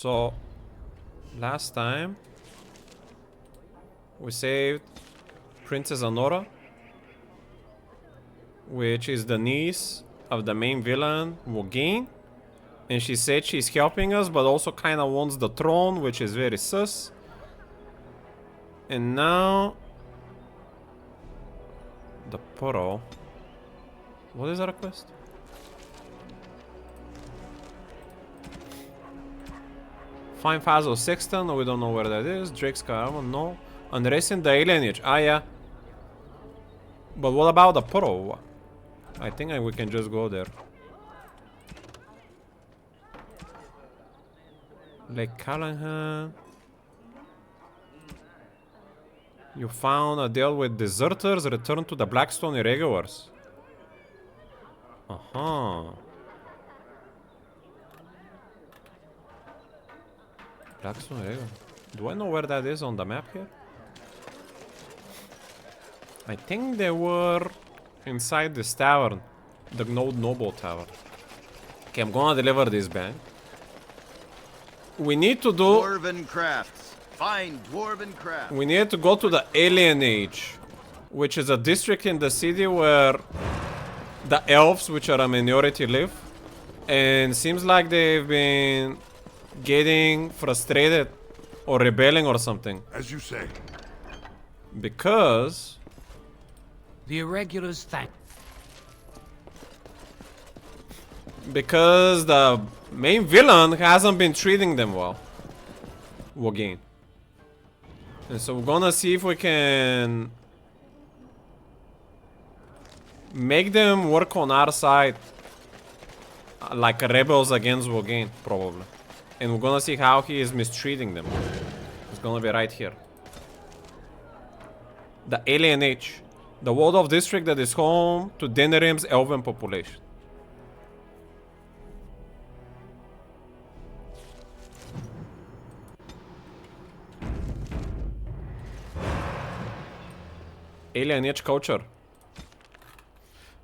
So, last time we saved Princess Honora, which is the niece of the main villain, Wogin. And she said she's helping us, but also kind of wants the throne, which is very sus. And now... the Poro. What is the request? Find Fazo Sexton, we don't know where that is. Drake's Caravan, no. Unracing the Alienage, ah yeah. But what about the Poro? I think we can just go there. Lake Callahan. You found a deal with deserters, return to the Blackstone Irregulars. Blackstone Irregulars. Do I know where that is on the map here? I think they were inside this tavern. The Noble Tower. Okay, I'm gonna deliver this bang. We need to do... Dwarven crafts. Find dwarven crafts. We need to go to the Alienage, which is a district in the city where the elves, which are a minority, live. And seems like they've been getting frustrated or rebelling or something. As you say. Because... the irregulars thank. Because the main villain hasn't been treating them well. Wogin. And so we're gonna see if we can make them work on our side. Like rebels against Wogin, probably. And we're gonna see how he is mistreating them. It's gonna be right here. The Alienage. The walled-off district that is home to Denerim's elven population. Alienage culture.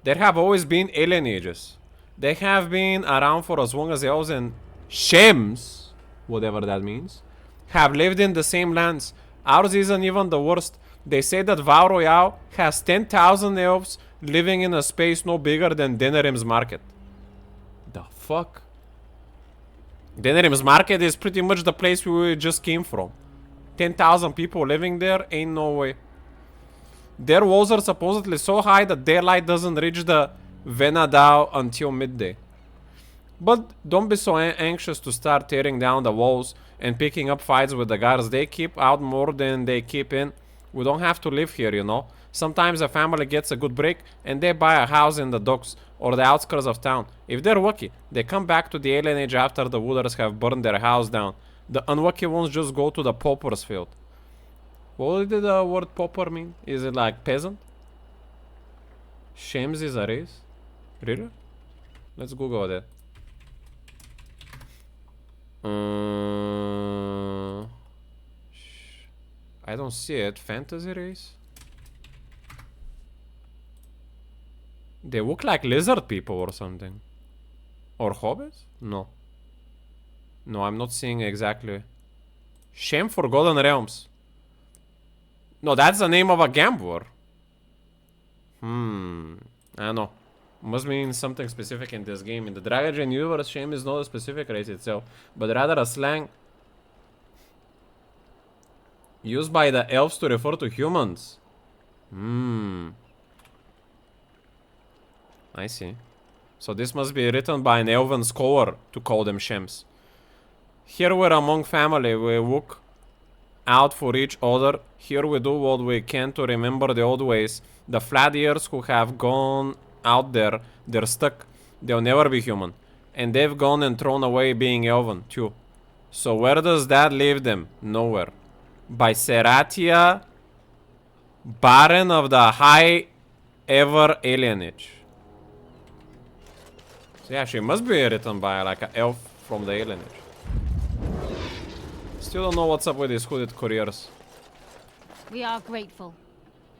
There have always been alienages. They have been around for as long as elves and Shems, whatever that means, have lived in the same lands. Ours isn't even the worst. They say that Val Royale has 10,000 elves living in a space no bigger than Denerim's market. The fuck? Denerim's market is pretty much the place we just came from. 10,000 people living there? Ain't no way. Their walls are supposedly so high that daylight doesn't reach the Venadao until midday. But don't be so anxious to start tearing down the walls and picking up fights with the guards. They keep out more than they keep in. We don't have to live here, you know. Sometimes a family gets a good break and they buy a house in the docks or the outskirts of town. If they're lucky, they come back to the Alienage after the Wooders have burned their house down. The unlucky ones just go to the pauper's field. What did the word pauper mean? Is it like peasant? Shems is a race? Really? Let's Google that. I don't see it. Fantasy race? They look like lizard people or something. Or hobbits? No. No, I'm not seeing exactly. Shem Forgotten Realms. No, that's the name of a gambler. I don't know. Must mean something specific in this game. In the Dragon universe, Shame is not a specific race itself, but rather a slang used by the elves to refer to humans. I see. So this must be written by an elven scholar to call them Shems. Here we're among family. We look out for each other. Here we do what we can to remember the old ways. The flat ears who have gone out there, they're stuck. They'll never be human. And they've gone and thrown away being elven, too. So where does that leave them? Nowhere. By Seratia, Baron of the High Ever Alienage. So yeah, she must be written by like an elf from the Alienage. Still don't know what's up with these hooded couriers. We are grateful.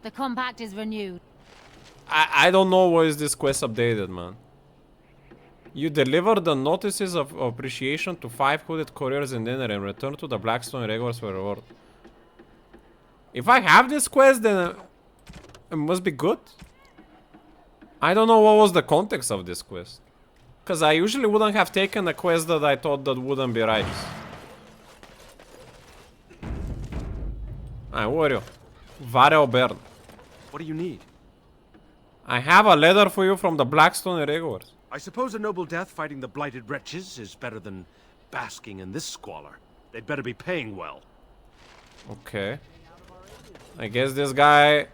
The compact is renewed. I don't know why is this quest updated, man. You deliver the notices of appreciation to 5 hooded couriers in dinner and return to the Blackstone regulars for reward. If I have this quest, then it must be good. I don't know what was the context of this quest. Because I usually wouldn't have taken a quest that I thought that wouldn't be righteous. Alright, who are you? Varel Bern. What do you need? I have a letter for you from the Blackstone regulars. I suppose a noble death fighting the blighted wretches is better than basking in this squalor. They'd better be paying well. Okay. I guess this guy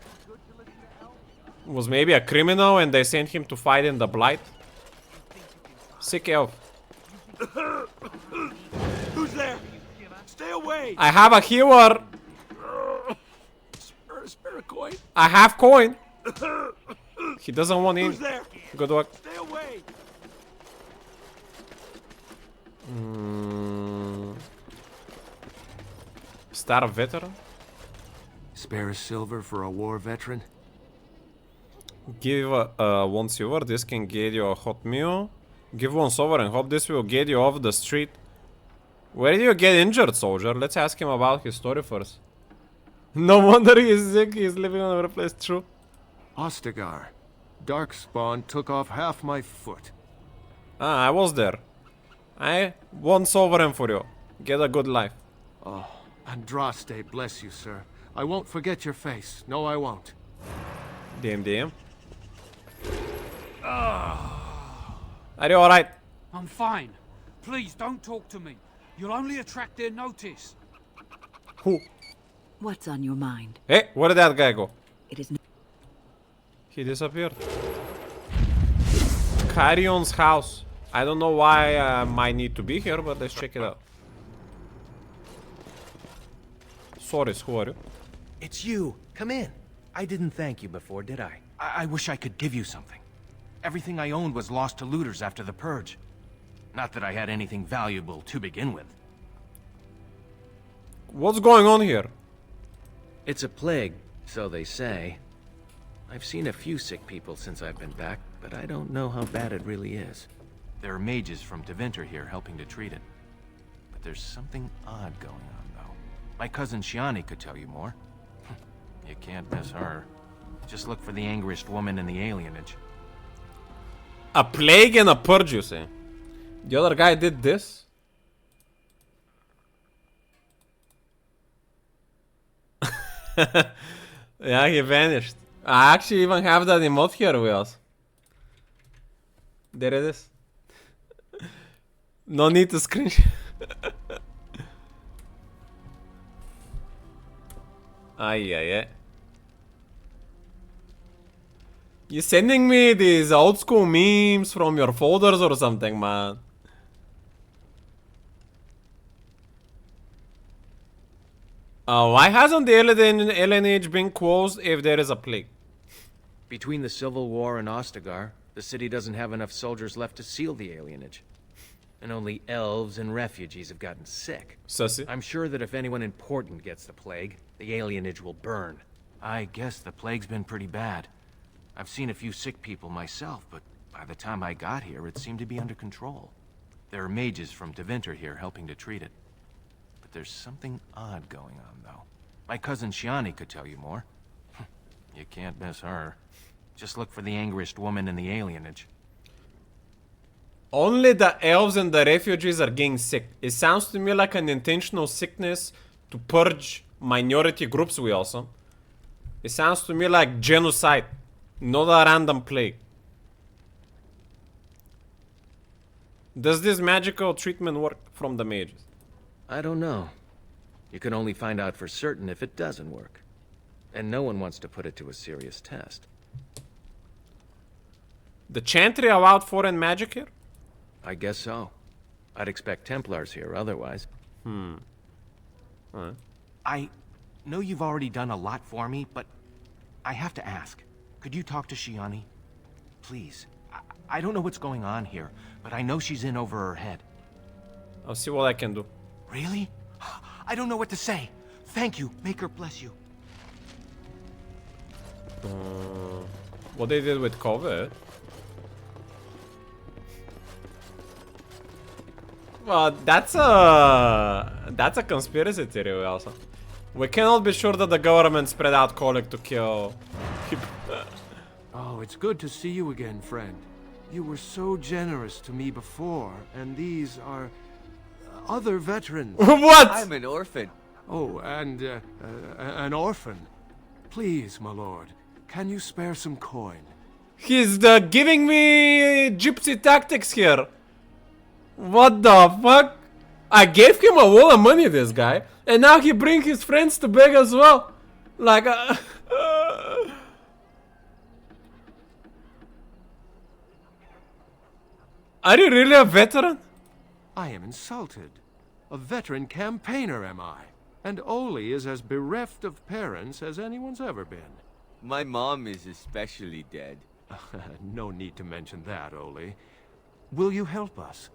was maybe a criminal and they sent him to fight in the Blight. Sick elf. Who's there? Stay away! I have a healer. Spare a coin. I have coin. He doesn't want in. Who's there? Good luck. Stay away! Star veteran. Spare a silver for a war veteran? Give 1 silver. This can get you a hot meal. Give 1 silver and hope this will get you off the street. Where did you get injured, soldier? Let's ask him about his story first. No wonder he is sick. He's living on a place. True. Ostagar. Darkspawn took off half my foot. Ah, I was there. 1 sovereign for you. Get a good life. Oh, Andraste, bless you, sir. I won't forget your face. No, I won't. DM. Are you alright? I'm fine. Please don't talk to me. You'll only attract their notice. Who? What's on your mind? Hey, where did that guy go? It is He disappeared. Carrion's house. I don't know why I might need to be here, but let's check it out. Sorry, who are you? It's you. Come in. I didn't thank you before, did I? I wish I could give you something. Everything I owned was lost to looters after the purge. Not that I had anything valuable to begin with. What's going on here? It's a plague, so they say. I've seen a few sick people since I've been back, but I don't know how bad it really is. There are mages from Deventer here helping to treat it. But there's something odd going on, though. My cousin Shiani could tell you more. You can't miss her. Just look for the angriest woman in the alienage. A plague and a purge, you say? The other guy did this? Yeah, he vanished. I actually even have that emote here with us. There it is. No need to screenshot. Ay. You sending me these old school memes from your folders or something, man? Why hasn't the Alienage been closed if there is a plague? Between the Civil War and Ostagar, the city doesn't have enough soldiers left to seal the alienage. And only elves and refugees have gotten sick. Sussy. I'm sure that if anyone important gets the plague, the alienage will burn. I guess the plague's been pretty bad. I've seen a few sick people myself, but by the time I got here, it seemed to be under control. There are mages from Deventer here helping to treat it. But there's something odd going on, though. My cousin Shiani could tell you more. You can't miss her. Just look for the angriest woman in the alienage. Only the elves and the refugees are getting sick. It sounds to me like an intentional sickness to purge minority groups with also. It sounds to me like genocide, not a random plague. Does this magical treatment work from the mages? I don't know. You can only find out for certain if it doesn't work. And no one wants to put it to a serious test. The Chantry allowed foreign magic here? I guess so. I'd expect Templars here otherwise. I know you've already done a lot for me, but I have to ask. Could you talk to Shiani? Please. I don't know what's going on here, but I know she's in over her head. I'll see what I can do. Really? I don't know what to say. Thank you. Make her bless you. What they did with COVID? That's a conspiracy theory also. We cannot be sure that the government spread out colic to kill people. Oh, it's good to see you again, friend. You were so generous to me before, and these are other veterans. What? I'm an orphan. Oh, and an orphan. Please, my lord, can you spare some coin? He's giving me gypsy tactics here. What the fuck? I gave him a wall of money, this guy, and now he brings his friends to beg as well. Like, are you really a veteran? I am insulted. A veteran campaigner, am I? And Oli is as bereft of parents as anyone's ever been. My mom is especially dead. No need to mention that, Oli. Will you help us?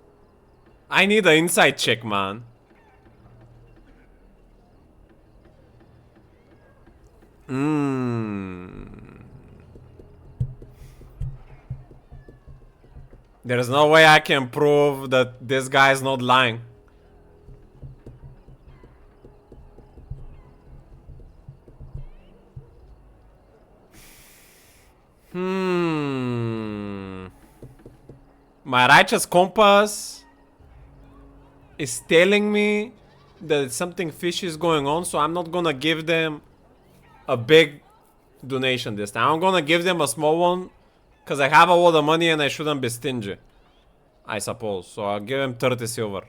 I need an inside check, man. There's no way I can prove that this guy is not lying. My righteous compass is telling me that something fishy is going on, so I'm not gonna give them a big donation this time. I'm gonna give them a small one because I have a lot of money and I shouldn't be stingy, I suppose. So I'll give him 30 silver.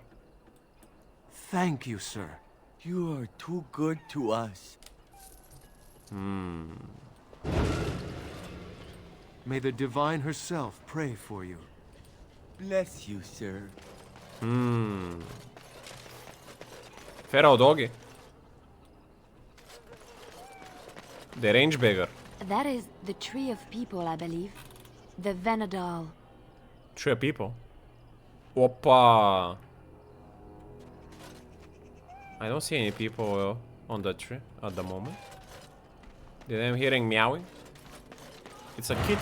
Thank you, sir. You are too good to us. May the divine herself pray for you. Bless you, sir. Pharaoh doggy. The range beggar. That is the tree of people, I believe. The Venadal. Tree of people. Opa. I don't see any people on the tree at the moment. Did I'm hearing meowing? It's a kid.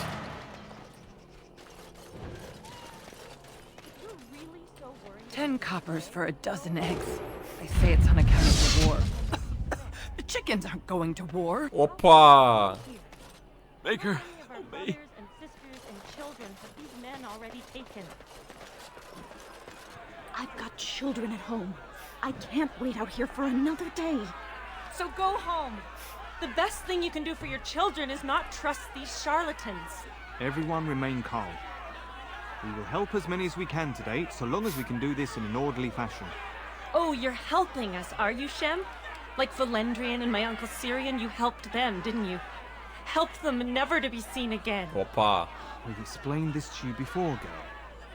10 coppers for a dozen eggs. They say it's on account of the war. The chickens aren't going to war. Opa. Baker, Brothers and sisters and children have these men already taken. I've got children at home. I can't wait out here for another day. So go home. The best thing you can do for your children is not trust these charlatans. Everyone remain calm. We will help as many as we can today, so long as we can do this in an orderly fashion. Oh, you're helping us, are you, Shem? Like Valendrian and my uncle Syrian, you helped them, didn't you? Helped them never to be seen again. Opa. We've explained this to you before, girl.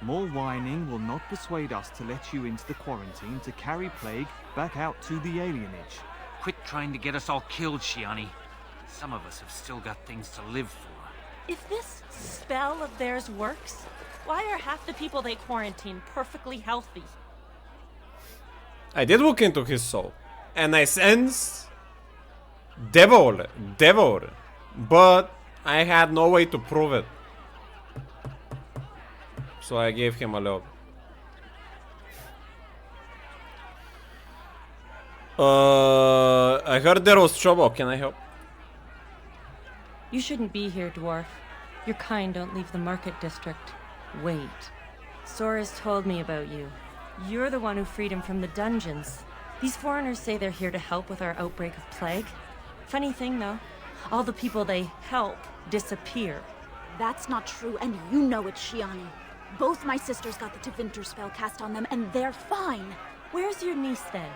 More whining will not persuade us to let you into the quarantine to carry plague back out to the alienage. Quit trying to get us all killed, Shiani. Some of us have still got things to live for. If this spell of theirs works, why are half the people they quarantine perfectly healthy? I did look into his soul, and I sense devil, but I had no way to prove it. So I gave him a load. I heard there was trouble. Can I help? You shouldn't be here, dwarf. Your kind don't leave the market district. Wait. Sora's told me about you. You're the one who freed him from the dungeons. These foreigners say they're here to help with our outbreak of plague. Funny thing, though. All the people they help disappear. That's not true, and you know it, Shiani. Both my sisters got the Tevinter spell cast on them, and they're fine. Where's your niece, then?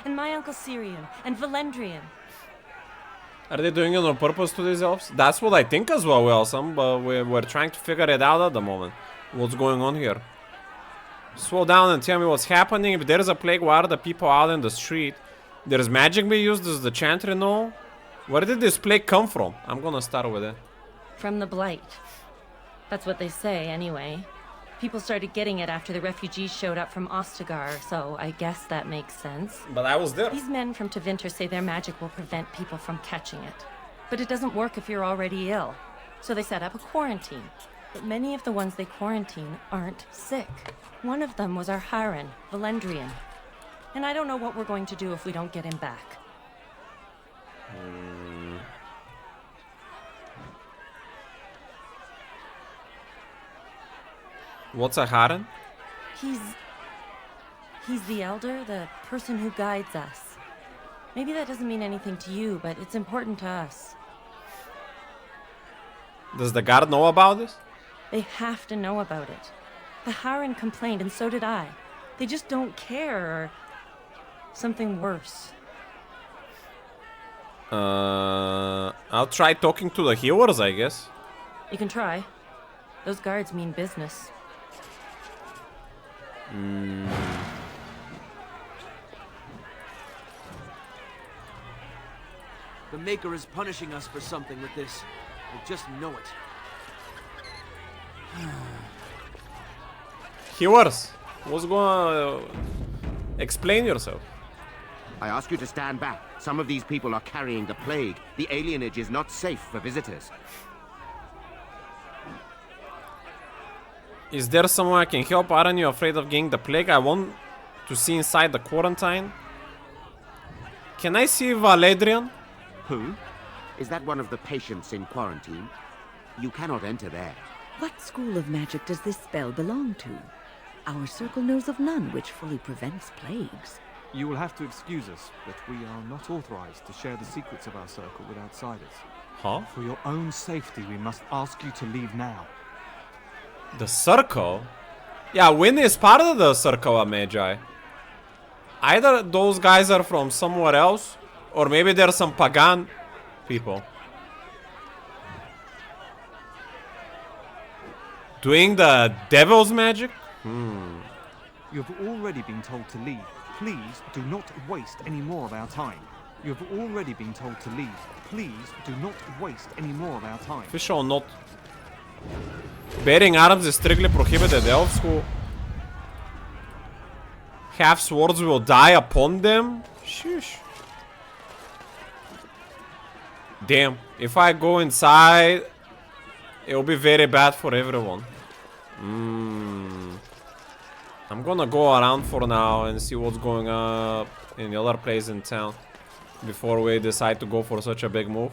And my uncle Syrian? And Valendrian? Are they doing it on purpose to these elves? That's what I think as well, Wilson, but we're trying to figure it out at the moment. What's going on here? Slow down and tell me what's happening. If there's a plague, why are the people out in the street? There's magic being used as the chantry and all? Where did this plague come from? I'm gonna start with it. From the Blight. That's what they say, anyway. People started getting it after the refugees showed up from Ostagar, so I guess that makes sense. But I was there. These men from Tevinter say their magic will prevent people from catching it. But it doesn't work if you're already ill. So they set up a quarantine. but many of the ones they quarantine aren't sick. One of them was our Harren, Valendrian. And I don't know what we're going to do if we don't get him back. What's a Harren? He's the elder, the person who guides us. Maybe that doesn't mean anything to you, but it's important to us. Does the guard know about this? They have to know about it. The Harren complained, and so did I. They just don't care, or something worse. I'll try talking to the healers, I guess. You can try. Those guards mean business. The Maker is punishing us for something with this. I just know it. Healers, what's going on? Explain yourself. I ask you to stand back. Some of these people are carrying the plague. The alienage is not safe for visitors. Is there someone I can help? Aren't you afraid of getting the plague? I want to see inside the quarantine. Can I see Valedrian? Who? Is that one of the patients in quarantine? You cannot enter there. What school of magic does this spell belong to? Our circle knows of none which fully prevents plagues. You will have to excuse us, but we are not authorized to share the secrets of our circle with outsiders. Huh? For your own safety, we must ask you to leave now. The circle? Yeah, Win is part of the circle of Magi. Either those guys are from somewhere else, or maybe they're some pagan people. Doing the devil's magic? You have already been told to leave. Please do not waste any more of our time. You have already been told to leave. Please do not waste any more of our time. Official note. Bearing arms is strictly prohibited. Elves who have swords will die upon them? Sheesh. Damn. If I go inside, it will be very bad for everyone. I'm gonna go around for now and see what's going on in the other place in town before we decide to go for such a big move.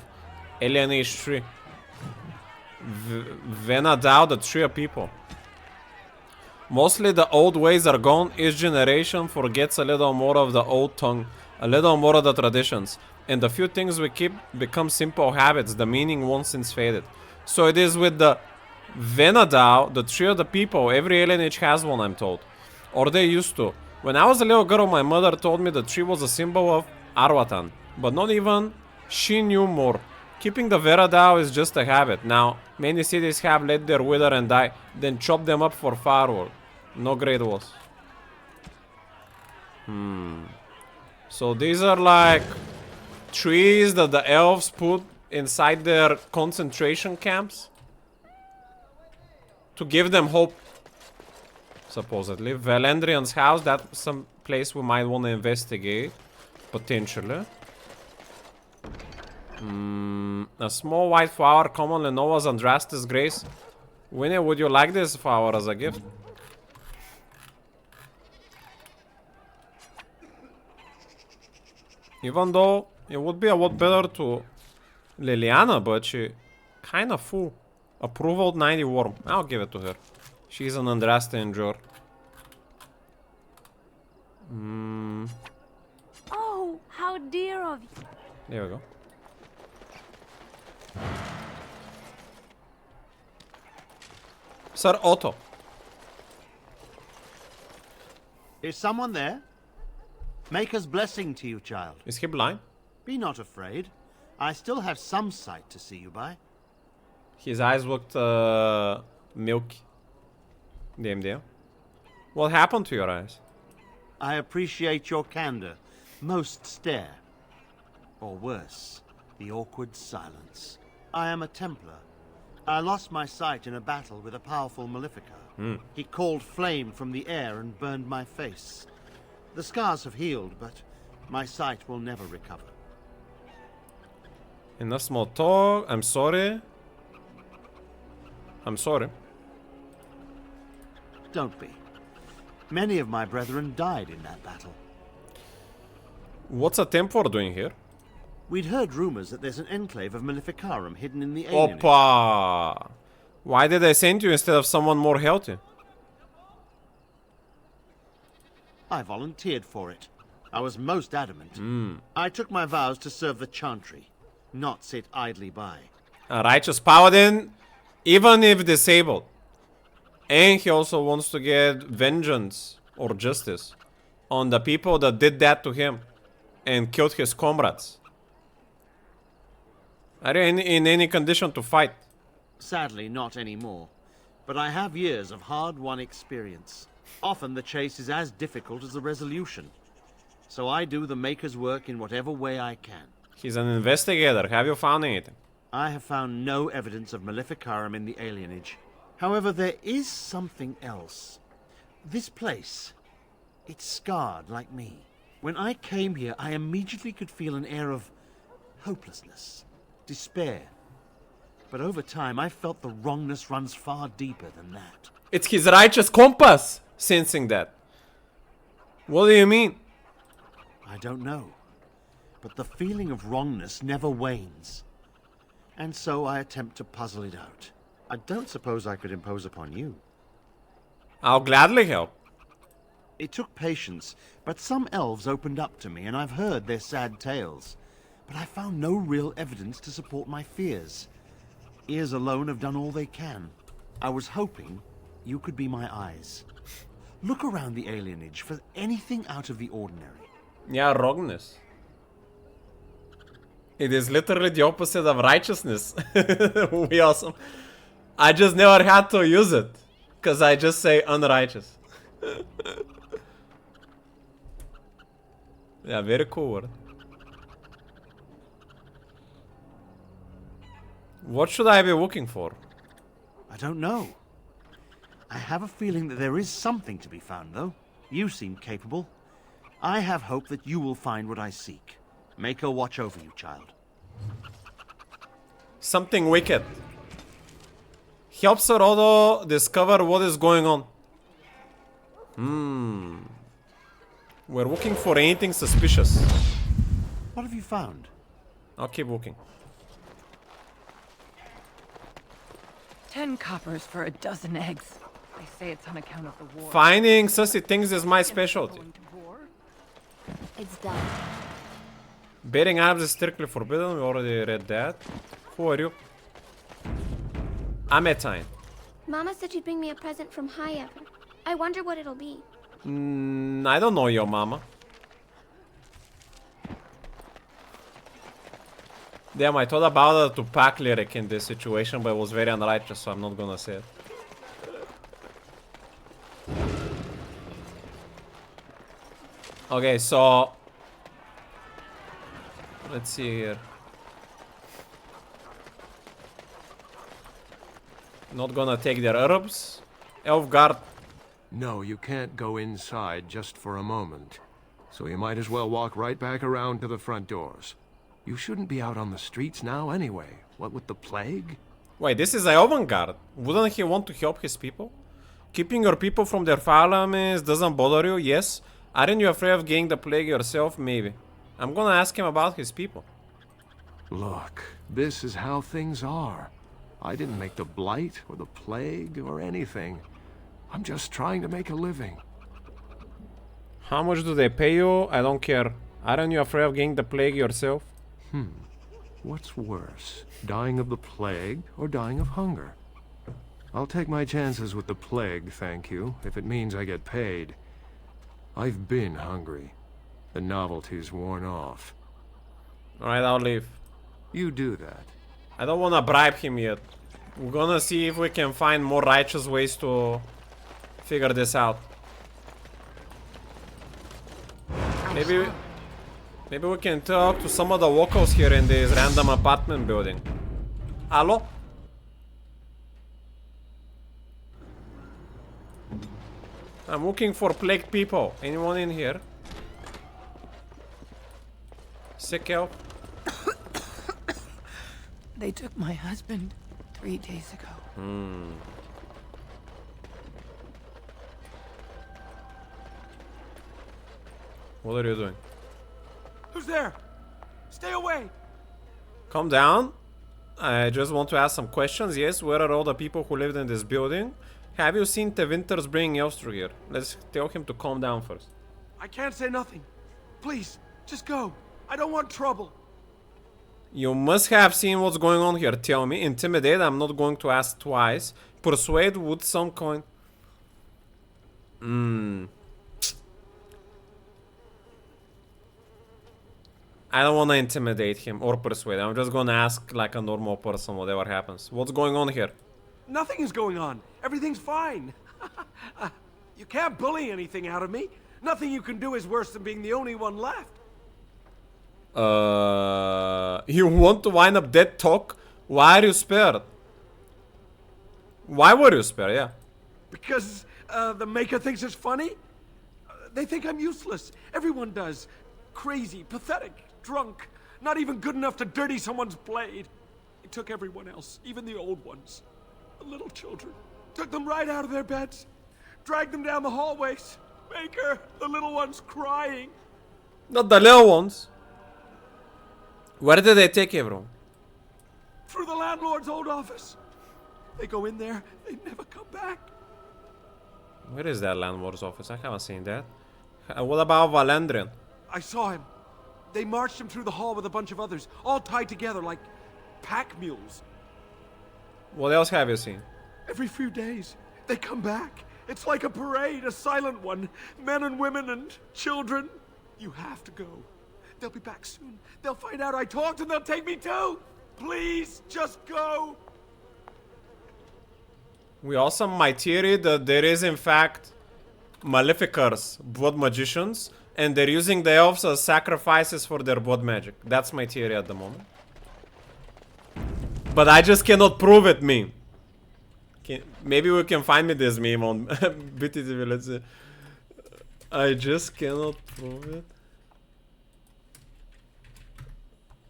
Alienage tree. Venadao, the tree of people. Mostly the old ways are gone. Each generation forgets a little more of the old tongue, a little more of the traditions, and the few things we keep become simple habits, the meaning once since faded. So it is with the Venadao, the tree of the people. Every alienage has one, I'm told. Or they used to. When I was a little girl, my mother told me the tree was a symbol of Arwatan. But not even she knew more. Keeping the Venadao is just a habit. Now, many cities have let their wither and die, then chop them up for firewood. No great was. So these are like trees that the elves put inside their concentration camps to give them hope. Supposedly. Valendrian's house, that's some place we might want to investigate. Potentially. A small white flower commonly known as Andrastes Grace. Winnie, would you like this flower as a gift? Even though it would be a lot better to Liliana, but she kinda full. Approval 90 worm. I'll give it to her. She's an Andraste enjoyer. Oh, how dear of you. There we go. Sir Otto. Is someone there? Maker's blessing to you, child. Is he blind? Be not afraid. I still have some sight to see you by. His eyes looked milky. Damn. What happened to your eyes? I appreciate your candor. Most stare. Or worse, the awkward silence. I am a Templar. I lost my sight in a battle with a powerful Maleficar. He called flame from the air and burned my face. The scars have healed, but my sight will never recover. Enough small talk. I'm sorry. I'm sorry. Don't be. Many of my brethren died in that battle. What's a Templar doing here? We'd heard rumors that there's an enclave of Maleficarum hidden in the Alienage. Opa! Why did I send you instead of someone more healthy? I volunteered for it. I was most adamant. I took my vows to serve the Chantry, not sit idly by. A righteous paladin, even if disabled. And he also wants to get vengeance or justice on the people that did that to him and killed his comrades. Are you in any condition to fight? Sadly, not anymore. But I have years of hard-won experience. Often the chase is as difficult as the resolution. So I do the Maker's work in whatever way I can. He's an investigator. Have you found anything? I have found no evidence of Maleficarum in the Alienage. However, there is something else. This place, it's scarred like me. When I came here, I immediately could feel an air of hopelessness, despair. But over time, I felt the wrongness runs far deeper than that. It's his righteous compass sensing that. What do you mean? I don't know. But the feeling of wrongness never wanes. And so I attempt to puzzle it out. I don't suppose I could impose upon you. I'll gladly help. It took patience, but some elves opened up to me, and I've heard their sad tales. But I found no real evidence to support my fears. Ears alone have done all they can. I was hoping you could be my eyes. Look around the alienage for anything out of the ordinary. Yeah, wrongness. It is literally the opposite of righteousness. We awesome. I just never had to use it. Because I just say unrighteous. Yeah, very cool word. What should I be looking for? I don't know. I have a feeling that there is something to be found, though. You seem capable. I have hope that you will find what I seek. Make her watch over you, child. Something wicked. Helps Sorodo discover what is going on. We're looking for anything suspicious. What have you found? I'll keep looking. 10 coppers for a dozen eggs. They say it's on account of the war. Finding sussy things is my specialty. It's done. Bearing arms is strictly forbidden. We already read that. Who are you? Ametine. Mama said she'd bring me a present from High Ever. I wonder what it'll be. I don't know your mama. Damn, I thought about a Tupac lyric in this situation, but it was very unrighteous, so I'm not gonna say it. Okay, so let's see here. Not gonna take their herbs. Elfguard. No, you can't go inside just for a moment. So you might as well walk right back around to the front doors. You shouldn't be out on the streets now anyway. What with the plague? Wait, this is Elfguard. Wouldn't he want to help his people? Keeping your people from their farms doesn't bother you? Yes. Aren't you afraid of getting the plague yourself? Maybe. I'm gonna ask him about his people. Look, this is how things are. I didn't make the blight or the plague or anything. I'm just trying to make a living. How much do they pay you? I don't care. Aren't you afraid of getting the plague yourself? What's worse, dying of the plague or dying of hunger? I'll take my chances with the plague, thank you, if it means I get paid. I've been hungry. The novelty's worn off. Alright, I'll leave. You do that. I don't wanna bribe him yet. We're gonna see if we can find more righteous ways to figure this out. Maybe we can talk to some of the locals here in this random apartment building. Hello? I'm looking for plagued people. Anyone in here? Sick elf? They took my husband 3 days ago. What are you doing? Who's there? Stay away! Calm down. I just want to ask some questions. Yes, where are all the people who lived in this building? Have you seen the Winters bringing elves through here? Let's tell him to calm down first. I can't say nothing. Please, just go. I don't want trouble. You must have seen what's going on here. Tell me. Intimidate, I'm not going to ask twice. Persuade with some coin. I don't want to intimidate him or persuade. I'm just gonna ask like a normal person whatever happens. What's going on here? Nothing is going on. Everything's fine. You can't bully anything out of me. Nothing you can do is worse than being the only one left. You want to wind up dead talk? Why are you spared? Why were you spared? Yeah. Because the Maker thinks it's funny? They think I'm useless. Everyone does. Crazy, pathetic, drunk. Not even good enough to dirty someone's blade. They took everyone else, even the old ones. The little children. Took them right out of their beds. Dragged them down the hallways. Maker, the little ones crying. Not the little ones. Where did they take everyone? Through the landlord's old office. They go in there, they never come back. Where is that landlord's office? I haven't seen that. What about Valandrian? I saw him. They marched him through the hall with a bunch of others, all tied together like pack mules. What else have you seen? Every few days, they come back. It's like a parade, a silent one. Men and women and children. You have to go. They'll be back soon. They'll find out I talked and they'll take me too. Please, just go. We also my theory that there is in fact Maleficars, blood magicians, and they're using the elves as sacrifices for their blood magic. That's my theory at the moment. But I just cannot prove it, meme. Maybe we can find me this meme on BTTV, let's see. I just cannot prove it.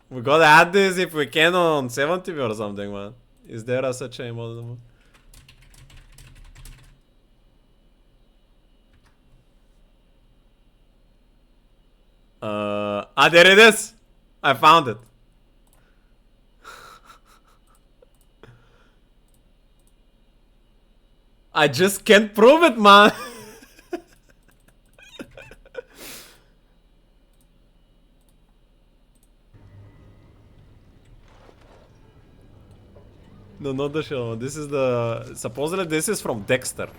We gotta add this if we can on 70 or something, man. Is there a such a emote? There it is! I found it. I just can't prove it, man. No, not the show. This is the... Supposedly this is from Dexter.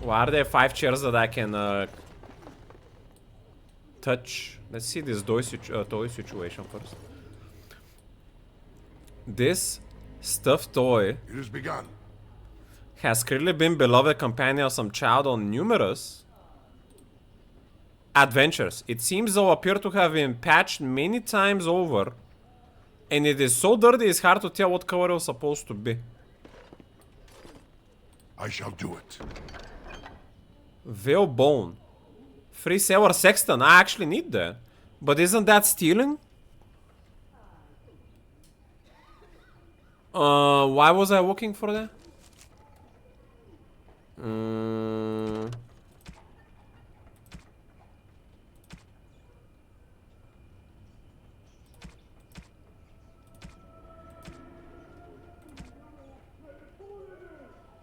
Why are there 5 chairs that I can touch? Let's see this toy situation first. This stuffed toy It has begun. has clearly been beloved companion of some child on numerous adventures. It seems though appear to have been patched many times over, and it is so dirty it's hard to tell what color it was supposed to be. I shall do it. Veil bone. Free sailor sexton. I actually need that. But isn't that stealing? Why was I looking for that?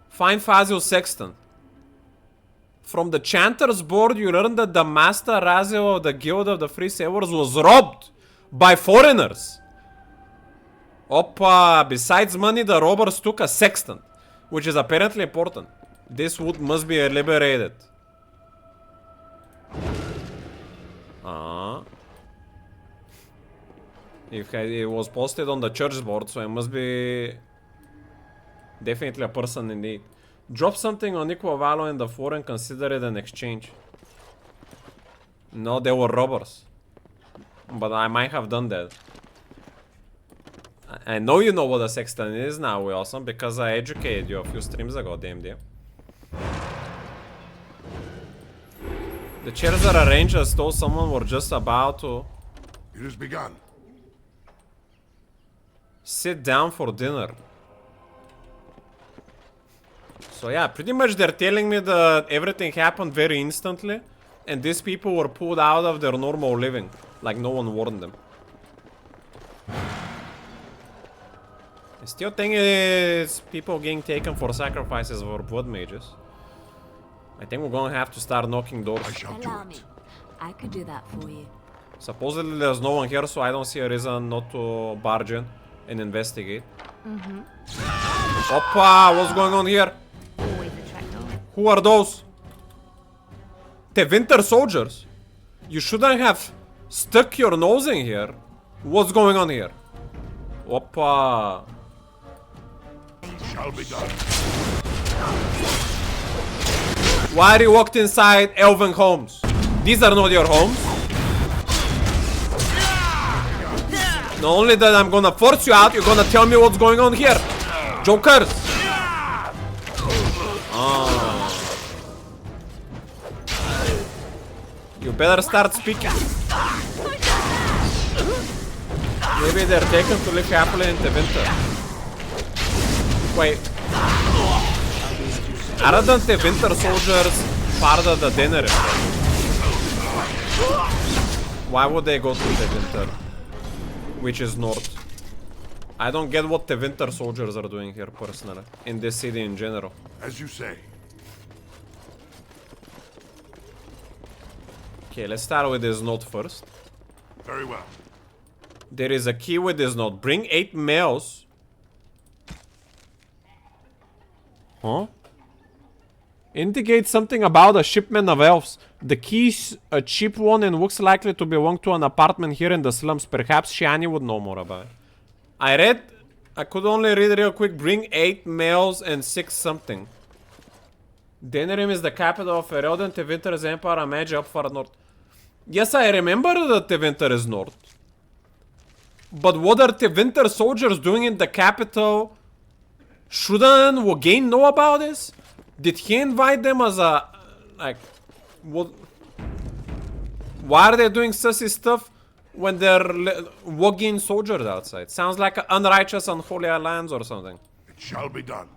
Find Fazil Sexton. From the Chanter's board, you learn that the Master Raziel of the Guild of the Free Sailors was robbed by foreigners. Oppa, besides money, the robbers took a sextant, which is apparently important. This wood must be liberated. If it was posted on the church board, so it must be definitely a person in need. Drop something on equal value in the floor and consider it an exchange. No, they were robbers. But I might have done that. I know you know what a sexton is now, Wilson, because I educated you a few streams ago, DMD. The chairs are arranged as though someone were just about to... It has begun. Sit down for dinner. So yeah, pretty much they're telling me that everything happened very instantly, and these people were pulled out of their normal living, like no one warned them. I still think it's people getting taken for sacrifices for blood mages. I think we're gonna have to start knocking doors. Allow me. I could do that for you. Supposedly there's no one here, so I don't see a reason not to barge in and investigate. Mm-hmm. Oppa, what's going on here? Who are those? The winter soldiers. You shouldn't have stuck your nose in here. What's going on here? Oppa. Shall be done. Why are you walked inside elven homes? These are not your homes. Not only that I'm gonna force you out, you're gonna tell me what's going on here. Jokers. You better start speaking. Maybe they're taken to live happily in the winter. Wait. Aren't the winter soldiers part of the dinner? Why would they go to the winter? Which is north. I don't get what the winter soldiers are doing here personally. In this city in general. As you say. Okay, let's start with this note first. Very well. There is a key with this note. Bring 8 males. Huh? Indicate something about a shipment of elves. The key's a cheap one and looks likely to belong to an apartment here in the slums. Perhaps Shiani would know more about it. I could only read real quick. Bring 8 males and 6 something. Denerim is the capital of Erodent. Tevinter is Empire. Imagine up far north. Yes, I remember that Tevinter is north. But what are Tevinter soldiers doing in the capital? Shouldn't Wogain know about this? Did he invite them as a... like... what... Why are they doing sussy stuff when they're Wogain soldiers outside? Sounds like unrighteous unholy alliance or something. It shall be done.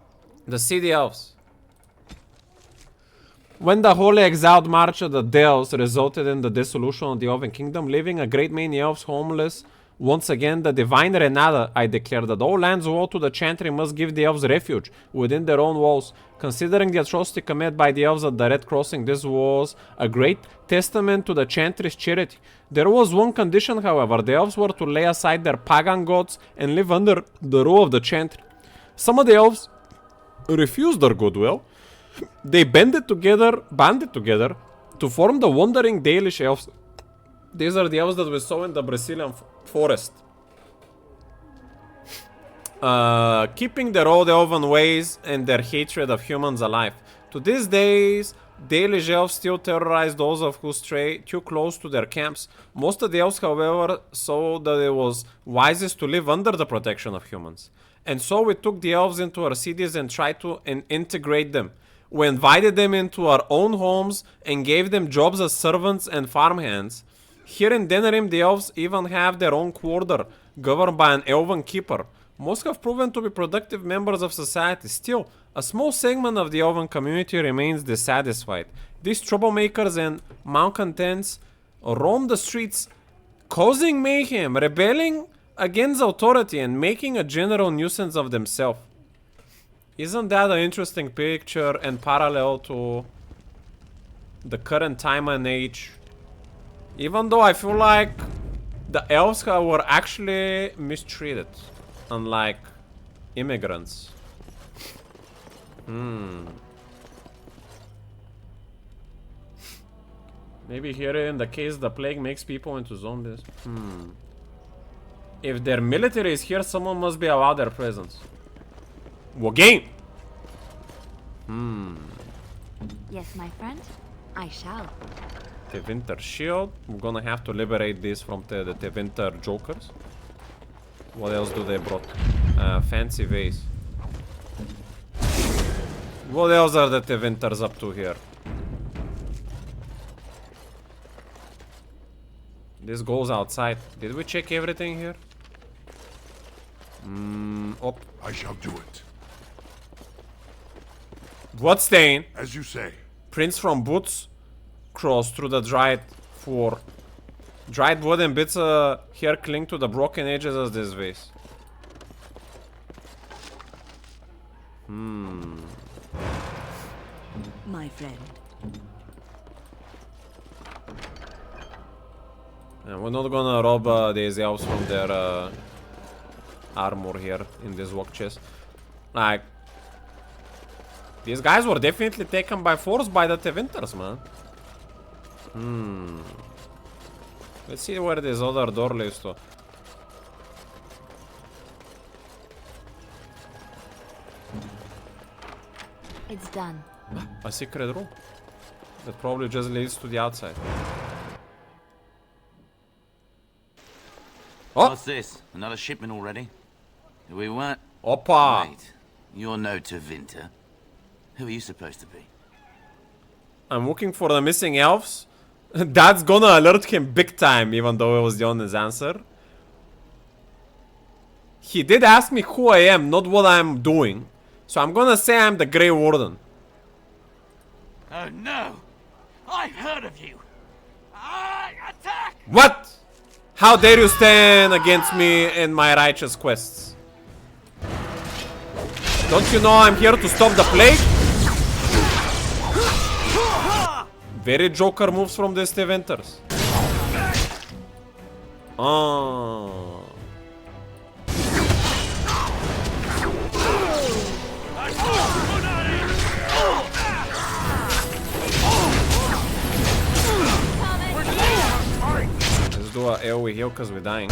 The city elves. When the holy exiled march of the Dells resulted in the dissolution of the Elven Kingdom, leaving a great many elves homeless, once again the divine Renata, I declare that all lands loyal to the Chantry must give the elves refuge within their own walls. Considering the atrocity committed by the elves at the Red Crossing, this was a great testament to the Chantry's charity. There was one condition, however. The elves were to lay aside their pagan gods and live under the rule of the Chantry. Some of the elves refused their goodwill. They banded together to form the Wandering Dalish Elves. These are the elves that we saw in the Brazilian forest. Keeping their old elven ways and their hatred of humans alive. To these days, Dalish elves still terrorize those of who stray too close to their camps. Most of the elves, however, saw that it was wisest to live under the protection of humans. And so we took the elves into our cities and tried to integrate them. We invited them into our own homes and gave them jobs as servants and farmhands. Here in Denerim, the elves even have their own quarter, governed by an elven keeper. Most have proven to be productive members of society. Still, a small segment of the elven community remains dissatisfied. These troublemakers and malcontents roam the streets, causing mayhem, rebelling against authority, and making a general nuisance of themselves. Isn't that an interesting picture and parallel to the current time and age? Even though I feel like the elves were actually mistreated, unlike immigrants. Maybe here in the case the plague makes people into zombies. If their military is here, someone must be allowed their presence. Wogain! Yes, my friend, I shall. The Winter Shield. We're gonna have to liberate this from the Winter Jokers. What else do they brought? Fancy vase. What else are the Winters up to here? This goes outside. Did we check everything here? I shall do it. Bloodstain. As you say. Prints from boots cross through the dried floor. Dried wood and bits of hair cling to the broken edges of this vase. My friend. And we're not gonna rob these elves from their armor here in this walk chest. Like, these guys were definitely taken by force by the Tevinters, man. Let's see where this other door leads to. It's done. A secret room. That probably just leads to the outside. Oh! What's this? Another shipment already? We weren't... Opa! Wait, you're no Tevinter. Who are you supposed to be? I'm looking for the missing elves. That's gonna alert him big time, even though it was the honest answer. He did ask me who I am, not what I'm doing. So I'm gonna say I'm the Grey Warden. Oh no! I've heard of you! Attack! What? How dare you stand against me in my righteous quests? Don't you know I'm here to stop the plague? Very Joker moves from the Steventers. Oh. Let's do a AoE heal because we're dying.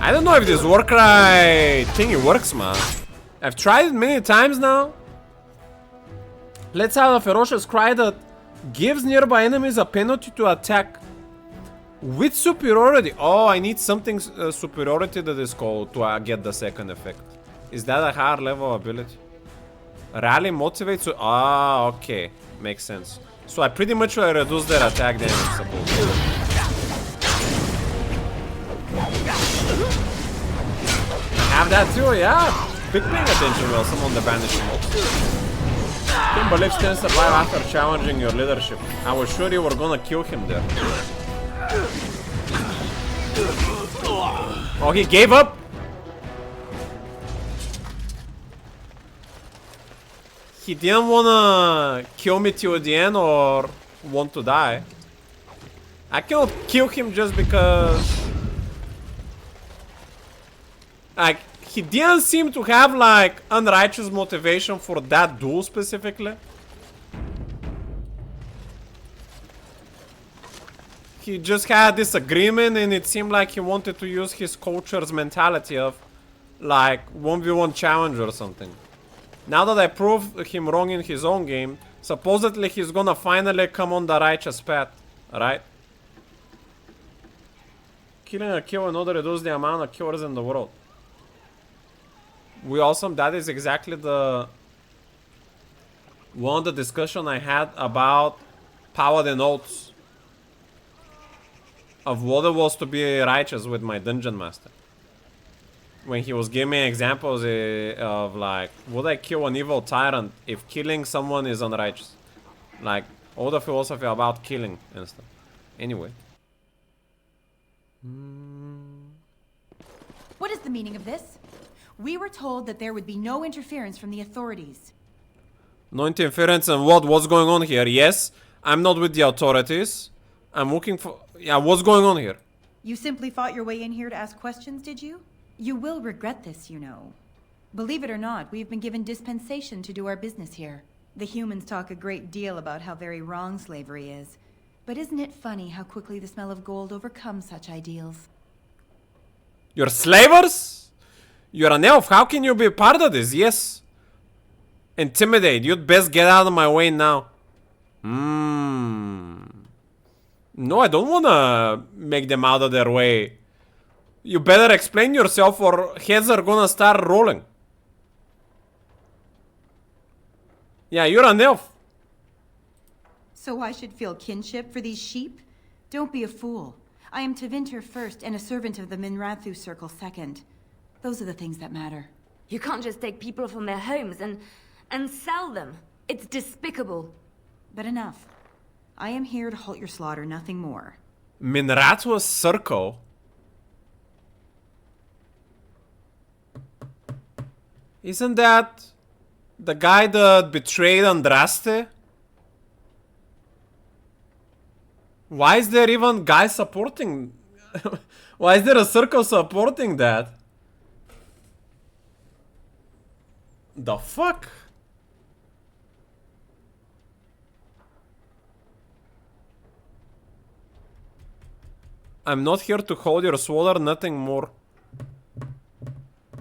I don't know if this Warcry thingy works, man. I've tried it many times now. Let's have a ferocious cry that gives nearby enemies a penalty to attack with superiority. Oh, I need something superiority that is called to get the second effect. Is that a higher level ability? Rally motivates to... Ah, okay. Makes sense. So I pretty much will reduce their attack damage, suppose. Have that too, yeah. Big paying attention while someone the banishing mobs. Timberlips can survive after challenging your leadership. I was sure you were gonna kill him there. Oh, he gave up? He didn't wanna kill me till the end or want to die. I cannot kill him just because... Like, he didn't seem to have, like, unrighteous motivation for that duel specifically. He just had this agreement and it seemed like he wanted to use his culture's mentality of, like, 1v1 challenge or something. Now that I proved him wrong in his own game, supposedly he's gonna finally come on the righteous path, right? Killing a kill in order to reduce the amount of killers in the world. We awesome. That is exactly the one of the discussion I had about Paladin Oaths of what it was to be righteous with my dungeon master. When he was giving me examples of like, would I kill an evil tyrant if killing someone is unrighteous? Like, all the philosophy about killing and stuff. Anyway. What is the meaning of this? We were told that there would be no interference from the authorities. No interference in what? What's going on here? Yes, I'm not with the authorities. I'm looking for... Yeah, what's going on here? You simply fought your way in here to ask questions, did you? You will regret this, you know. Believe it or not, we've been given dispensation to do our business here. The humans talk a great deal about how very wrong slavery is. But isn't it funny how quickly the smell of gold overcomes such ideals? You're slavers? You're an elf. How can you be part of this? Yes. Intimidate. You'd best get out of my way now. No, I don't want to make them out of their way. You better explain yourself or heads are gonna start rolling. Yeah, you're an elf. So I should feel kinship for these sheep? Don't be a fool. I am Tevinter first and a servant of the Minrathu Circle second. Those are the things that matter. You can't just take people from their homes and sell them. It's despicable. But enough. I am here to halt your slaughter, nothing more. Minrathu Circle? Isn't that the guy that betrayed Andraste? Why is there even guys supporting? Why is there a circle supporting that? The fuck? I'm not here to hold your sword, nothing more.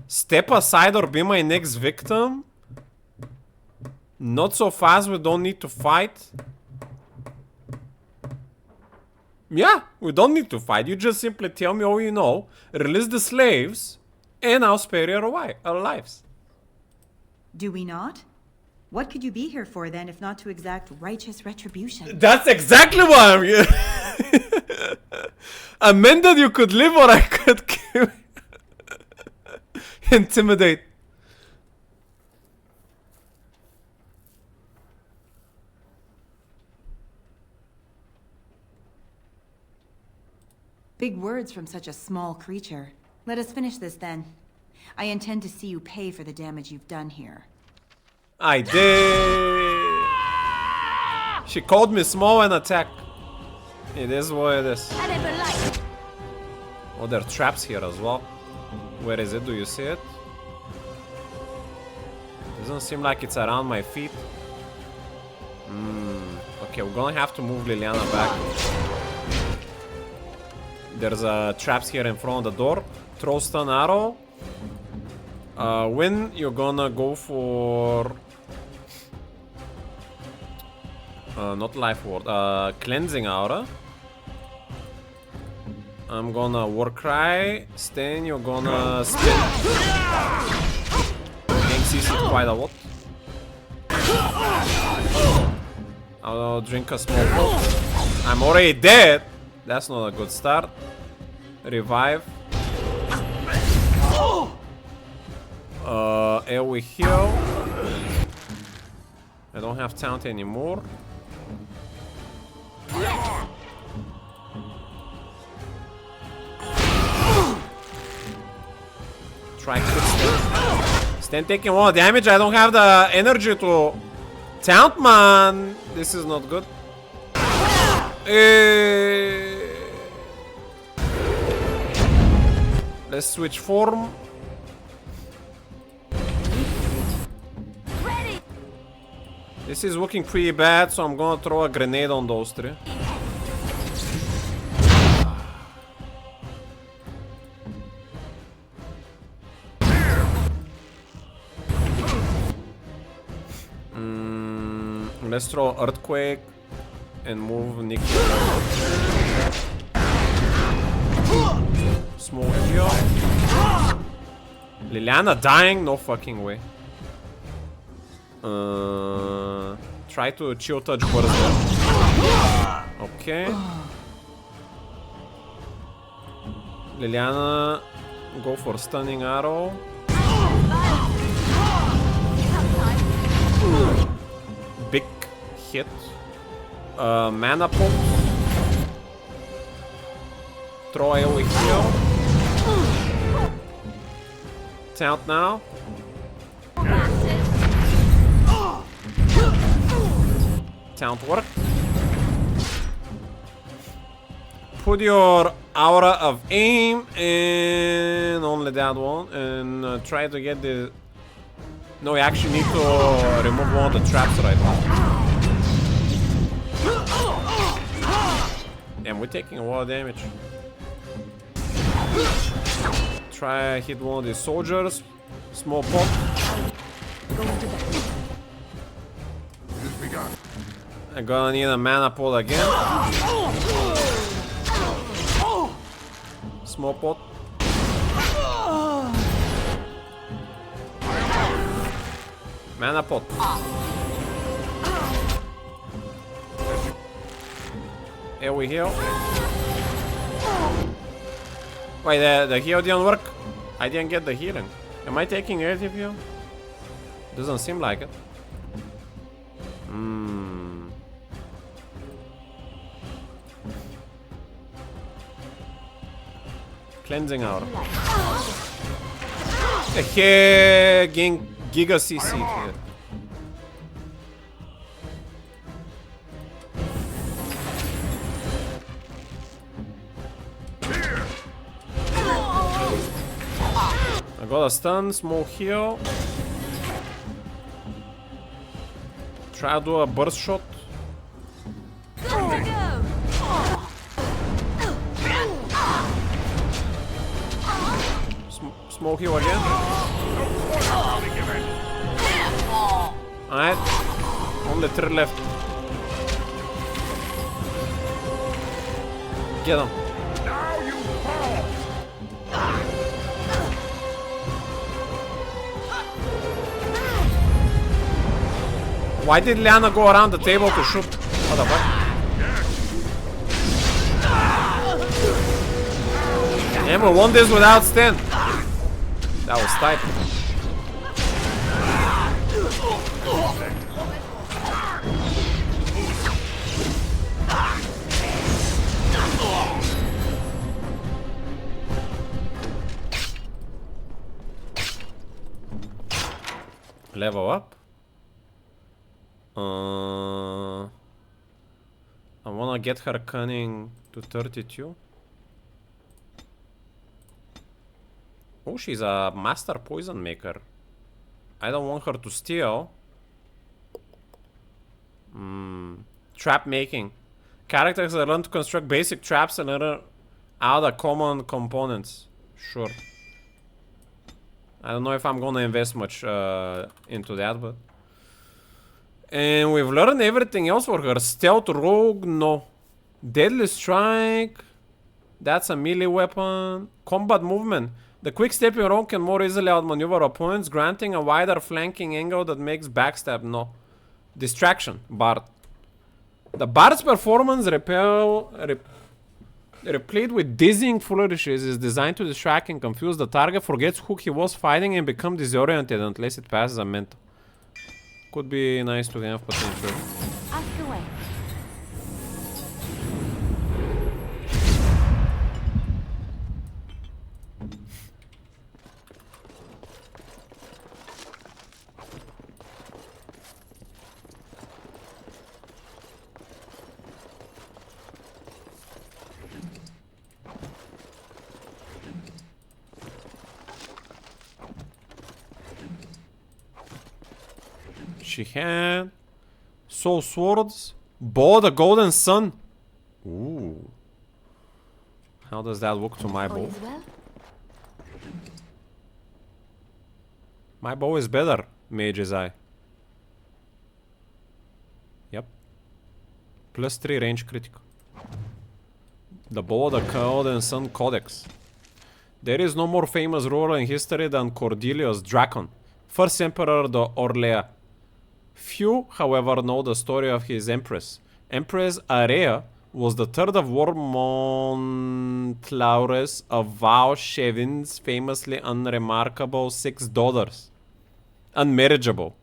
Step aside or be my next victim? Not so fast, we don't need to fight. Yeah, we don't need to fight. You just simply tell me all you know, release the slaves, and I'll spare your lives. Do we not? What could you be here for then, if not to exact righteous retribution? That's exactly why I'm here. I meant that you could live or I could kill. Intimidate. Big words from such a small creature. Let us finish this then. I intend to see you pay for the damage you've done here. I did. She called me small and attack. It is what it is. Oh, there are traps here as well. Where is it? Do you see it? Doesn't seem like it's around my feet. Okay, we're gonna have to move Liliana back. There's traps here in front of the door. Throw stun arrow. When you're gonna go for not life ward, cleansing aura. I'm gonna war cry. Stain, you're gonna spin. Gang sees it quite a lot. I'll drink a small pot. I'm already dead. That's not a good start. Revive. AoE heal. I don't have taunt anymore. Try crit Stain. Stain taking 1 damage. I don't have the energy to taunt, man. This is not good. Let's switch form. This is looking pretty bad, so I'm gonna throw a grenade on those three. Let's throw Earthquake and move Nick. Small heal. Liliana dying? No fucking way. Try to chill touch burst there. Okay. Liliana, go for stunning arrow. Big hit. Mana pop. Throw AoE heal. Taunt now. Taunt work. Put your aura of aim and only that one, and try to get the. No, you actually need to remove one of the traps right now. Damn, we're taking a lot of damage. Try hit one of these soldiers. Small pop. I'm gonna need a mana pot again. Small pot. Mana pot. Here we heal. Wait, the heal didn't work. I didn't get the healing. Am I taking relative heal? Doesn't seem like it. Cleansing hour. Hey, Giga CC here. I got a stun, small heal. Try to do a burst shot. Small heal again. Alright. Only 3 left. Get him. Why did Liana go around the table to shoot? What the fuck? And we won this without stun. That was tight. Level up. I wanna get her cunning to 32. Oh, she's a master poison maker. I don't want her to steal. Trap making. Characters that learn to construct basic traps and other common components. Sure. I don't know if I'm gonna invest much into that, but... And we've learned everything else for her. Stealth rogue, no. Deadly strike. That's a melee weapon. Combat movement. The quick stepping rogue can more easily outmaneuver opponents, granting a wider flanking angle that makes backstab, no. Distraction, Bard. The Bard's performance replete with dizzying flourishes is designed to distract and confuse the target, forgets who he was fighting and become disoriented unless it passes a mental. Could be nice to have potential. Ask away. She had soul swords, bow the golden sun. Ooh. How does that look to my bow? My bow is better, Mage's Eye. Yep. +3 range critical. The bow of the golden sun codex. There is no more famous ruler in history than Cordelius Dracon, first emperor of Orlea. Few, however, know the story of his empress. Empress Area was the third of Warmontlaurus of Vauchevin's famously unremarkable 6 daughters. Unmarriageable.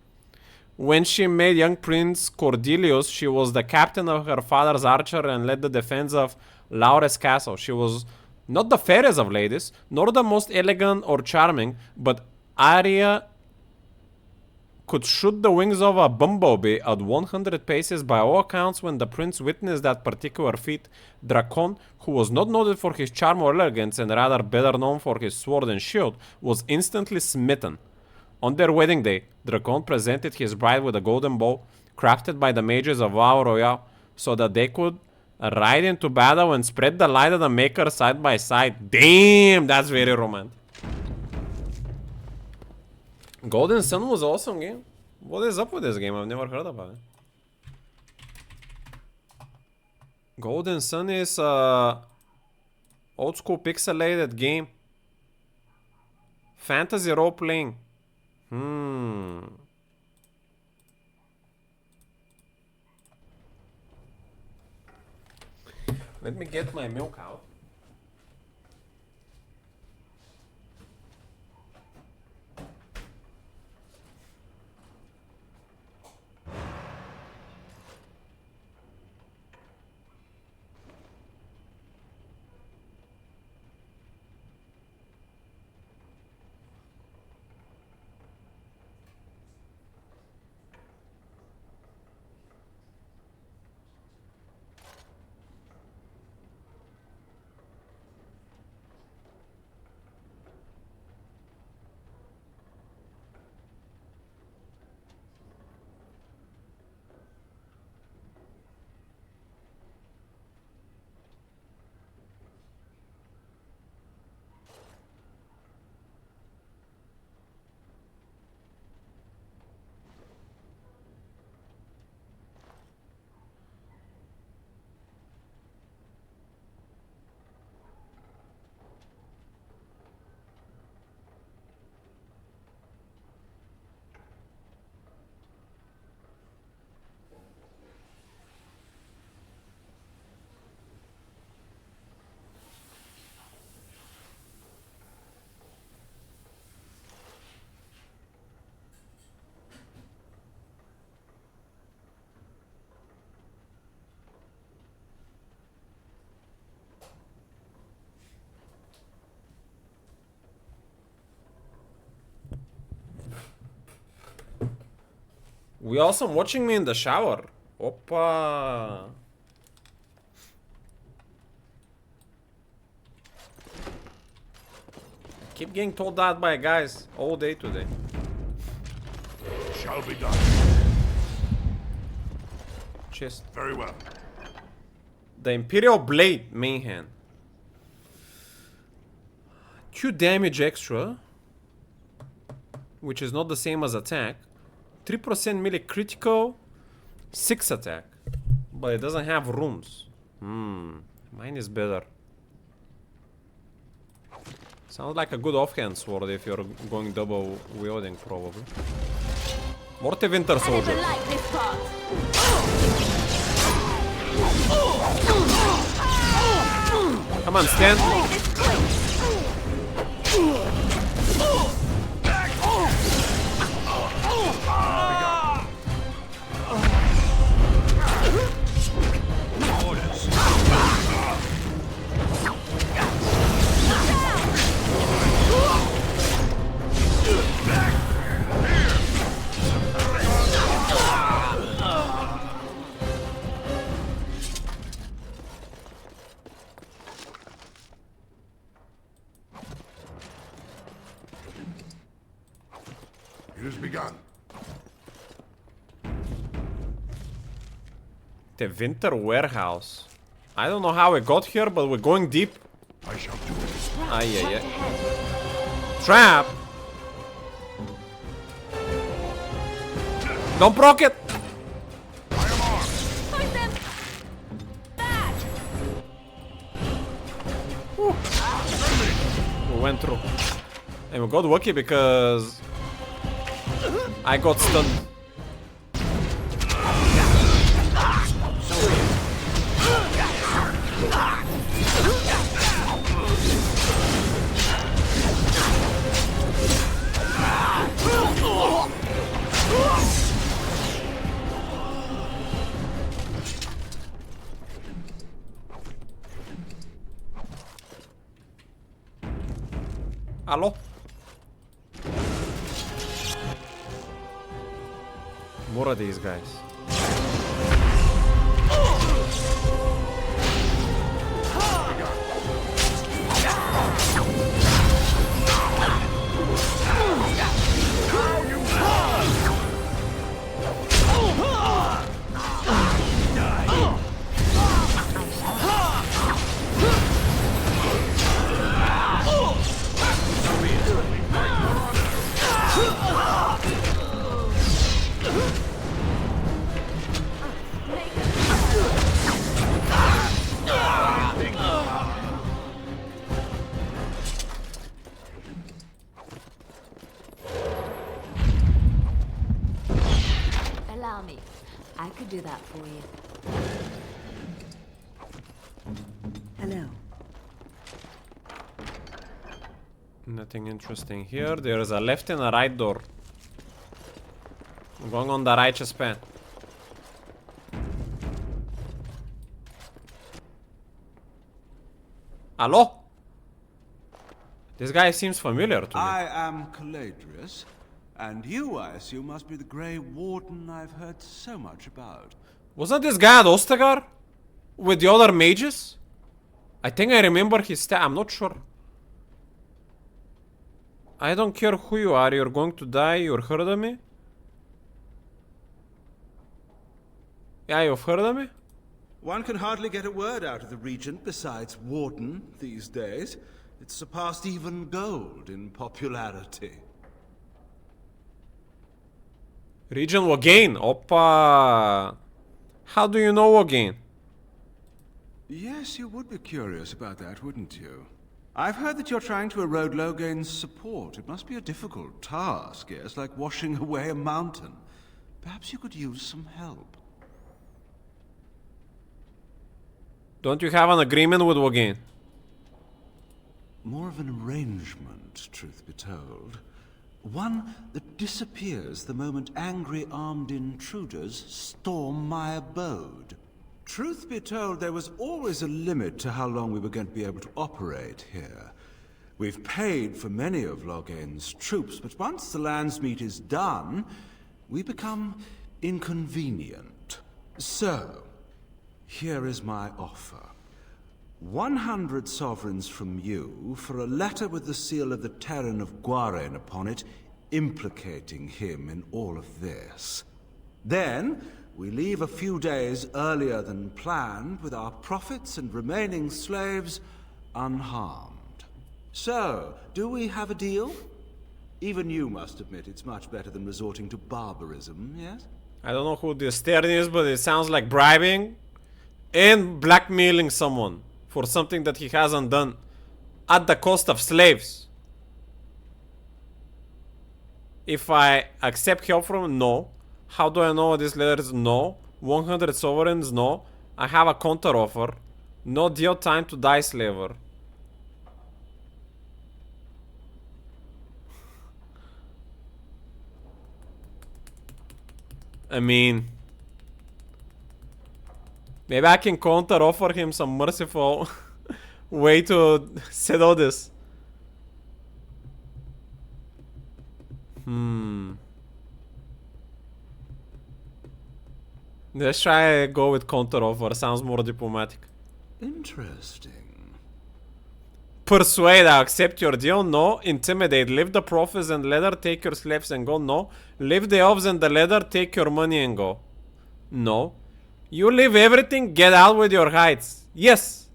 When she made young Prince Cordelius, she was the captain of her father's archer and led the defense of Laures Castle. She was not the fairest of ladies, nor the most elegant or charming, but Aria could shoot the wings of a bumblebee at 100 paces. By all accounts, when the prince witnessed that particular feat, Dracon, who was not noted for his charm or elegance and rather better known for his sword and shield, was instantly smitten. On their wedding day, Dracon presented his bride with a golden bow, crafted by the mages of Val Royale, so that they could ride into battle and spread the light of the Maker side by side. Damn, that's very romantic. Golden Sun was awesome game. What is up with this game? I've never heard about it. Golden Sun is old school pixelated game. Fantasy role playing. Let me get my milk out. We also watching me in the shower. Oppa. Keep getting told that by guys all day today. Shall be done. Chest. Very well. The Imperial Blade, main hand. 2 damage extra, which is not the same as attack. 3% melee critical, 6 attack, but it doesn't have rooms. Mine is better. Sounds like a good offhand sword if you're going double wielding, probably. Morte Winter Soldier. Come on, stand. It has begun. The Winter Warehouse. I don't know how it got here, but we're going deep. I shall do it. Aye, aye, aye. Trap! Don't proc it! We went through. And we got lucky because I got stunned. Hello? More of these guys. Allow me. I could do that for you. Nothing interesting here. There is a left and a right door. I'm going on the righteous path. Hello? This guy seems familiar to me. I am Caladrius, and you, I assume, must be the Grey Warden I've heard so much about. Wasn't this guy at Ostagar? With the other mages? I think I remember his I'm not sure. I don't care who you are, you're going to die, you're heard of me? Yeah, you've heard of me? One can hardly get a word out of the Regent besides Warden these days. It's surpassed even gold in popularity. Regent Wagain, oppa. How do you know Wagain? Yes, you would be curious about that, wouldn't you? I've heard that you're trying to erode Logain's support. It must be a difficult task, yes, like washing away a mountain. Perhaps you could use some help. Don't you have an agreement with Wagain? More of an arrangement, truth be told. One that disappears the moment angry armed intruders storm my abode. Truth be told, there was always a limit to how long we were going to be able to operate here. We've paid for many of Logain's troops, but once the Landsmeet is done, we become inconvenient. So, here is my offer. 100 sovereigns from you for a letter with the seal of the Terran of Guaren upon it, implicating him in all of this. Then, we leave a few days earlier than planned with our profits and remaining slaves unharmed. So, do we have a deal? Even you must admit it's much better than resorting to barbarism, yes? I don't know who this Terran is, but it sounds like bribing and blackmailing someone for something that he hasn't done at the cost of slaves. If I accept help from him, no. How do I know this letter is no? 100 sovereigns, no. I have a counter offer. No deal, time to die, slaver. I mean, maybe I can counter offer him some merciful way to settle this. Let's try go with counter offer. Sounds more diplomatic. Interesting. Persuade, I accept your deal. No. Intimidate, leave the prophets and leather, take your slaves and go. No. Leave the elves and the leather, take your money and go. No. You leave everything, get out with your hides. Yes.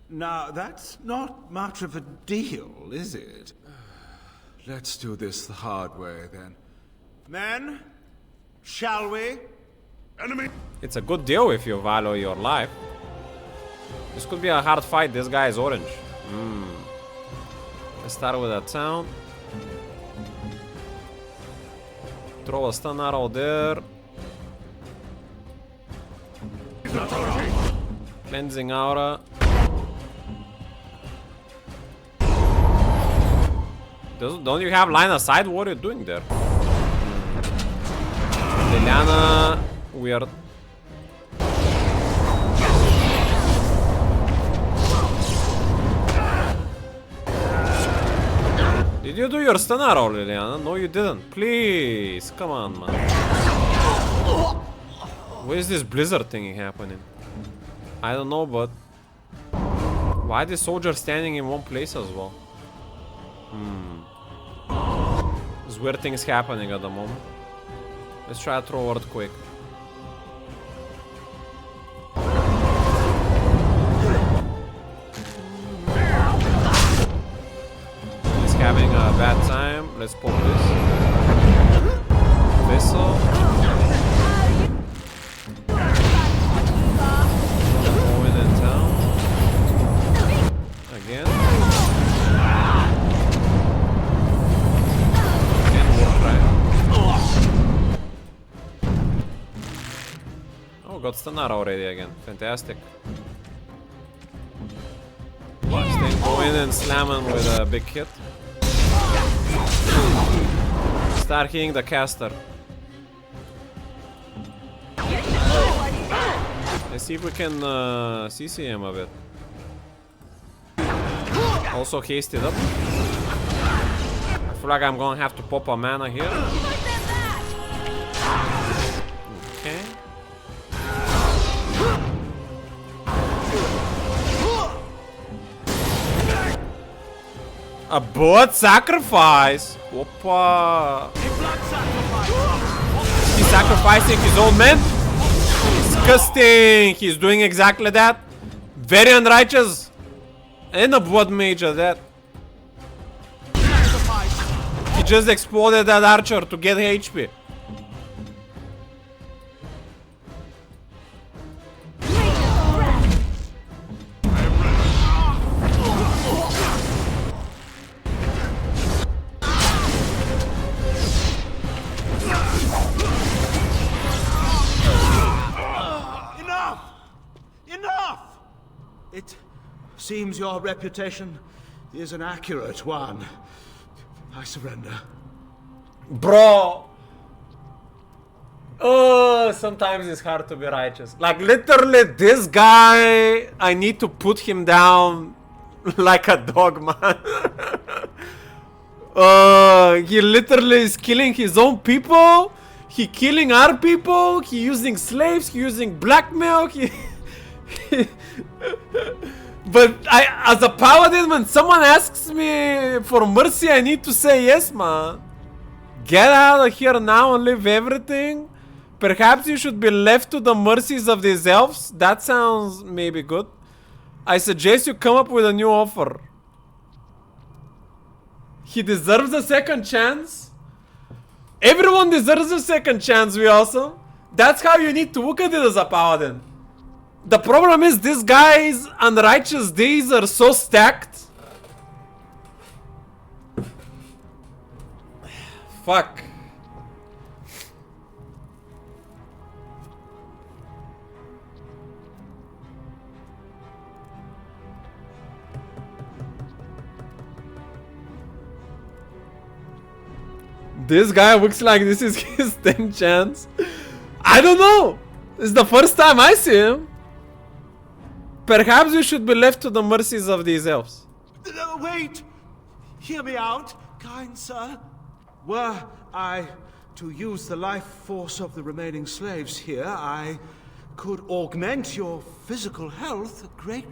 Now, that's not much of a deal, is it? Let's do this the hard way, then. Men, shall we? Enemy! It's a good deal if you value your life. This could be a hard fight. This guy is orange. Let's start with a town. Throw a stun arrow there. Cleansing aura. Don't you have line of sight? What are you doing there? Liliana, we are... Did you do your stun arrow, Liliana? No, you didn't. Please, come on, man. Where is this blizzard thingy happening? I don't know, but... Why are the soldiers standing in one place as well? There's weird things happening at the moment. Let's try to throw earthquake. He's having a bad time. Let's pop this. Vessel. Go in town. Again. Oh, got stun arrow already again. Fantastic. Then go in and slam him with a big hit. Start hitting the caster. Let's see if we can CC him a bit. Also haste it up. I feel like I'm gonna have to pop a mana here. Okay. A blood sacrifice? Opa. He's sacrificing his own men? Disgusting. He's doing exactly that. Very unrighteous. And a blood mage at that. He just exploded that archer to get HP. It seems your reputation is an accurate one. I surrender. Bro! Oh, sometimes it's hard to be righteous. Like, literally, this guy, I need to put him down like a dog, man. He literally is killing his own people. He killing our people. He using slaves. He using blackmail. But as a paladin, when someone asks me for mercy, I need to say yes, man. Get out of here now and leave everything. Perhaps you should be left to the mercies of these elves. That sounds maybe good. I suggest you come up with a new offer. He deserves a second chance. Everyone deserves a second chance, we awesome. That's how you need to look at it as a paladin. The problem is this guy's unrighteous days are so stacked. Fuck. This guy looks like this is his 10th chance. I don't know. It's the first time I see him. Perhaps you should be left to the mercies of these elves. Wait! Hear me out, kind sir. Were I to use the life force of the remaining slaves here, I could augment your physical health a great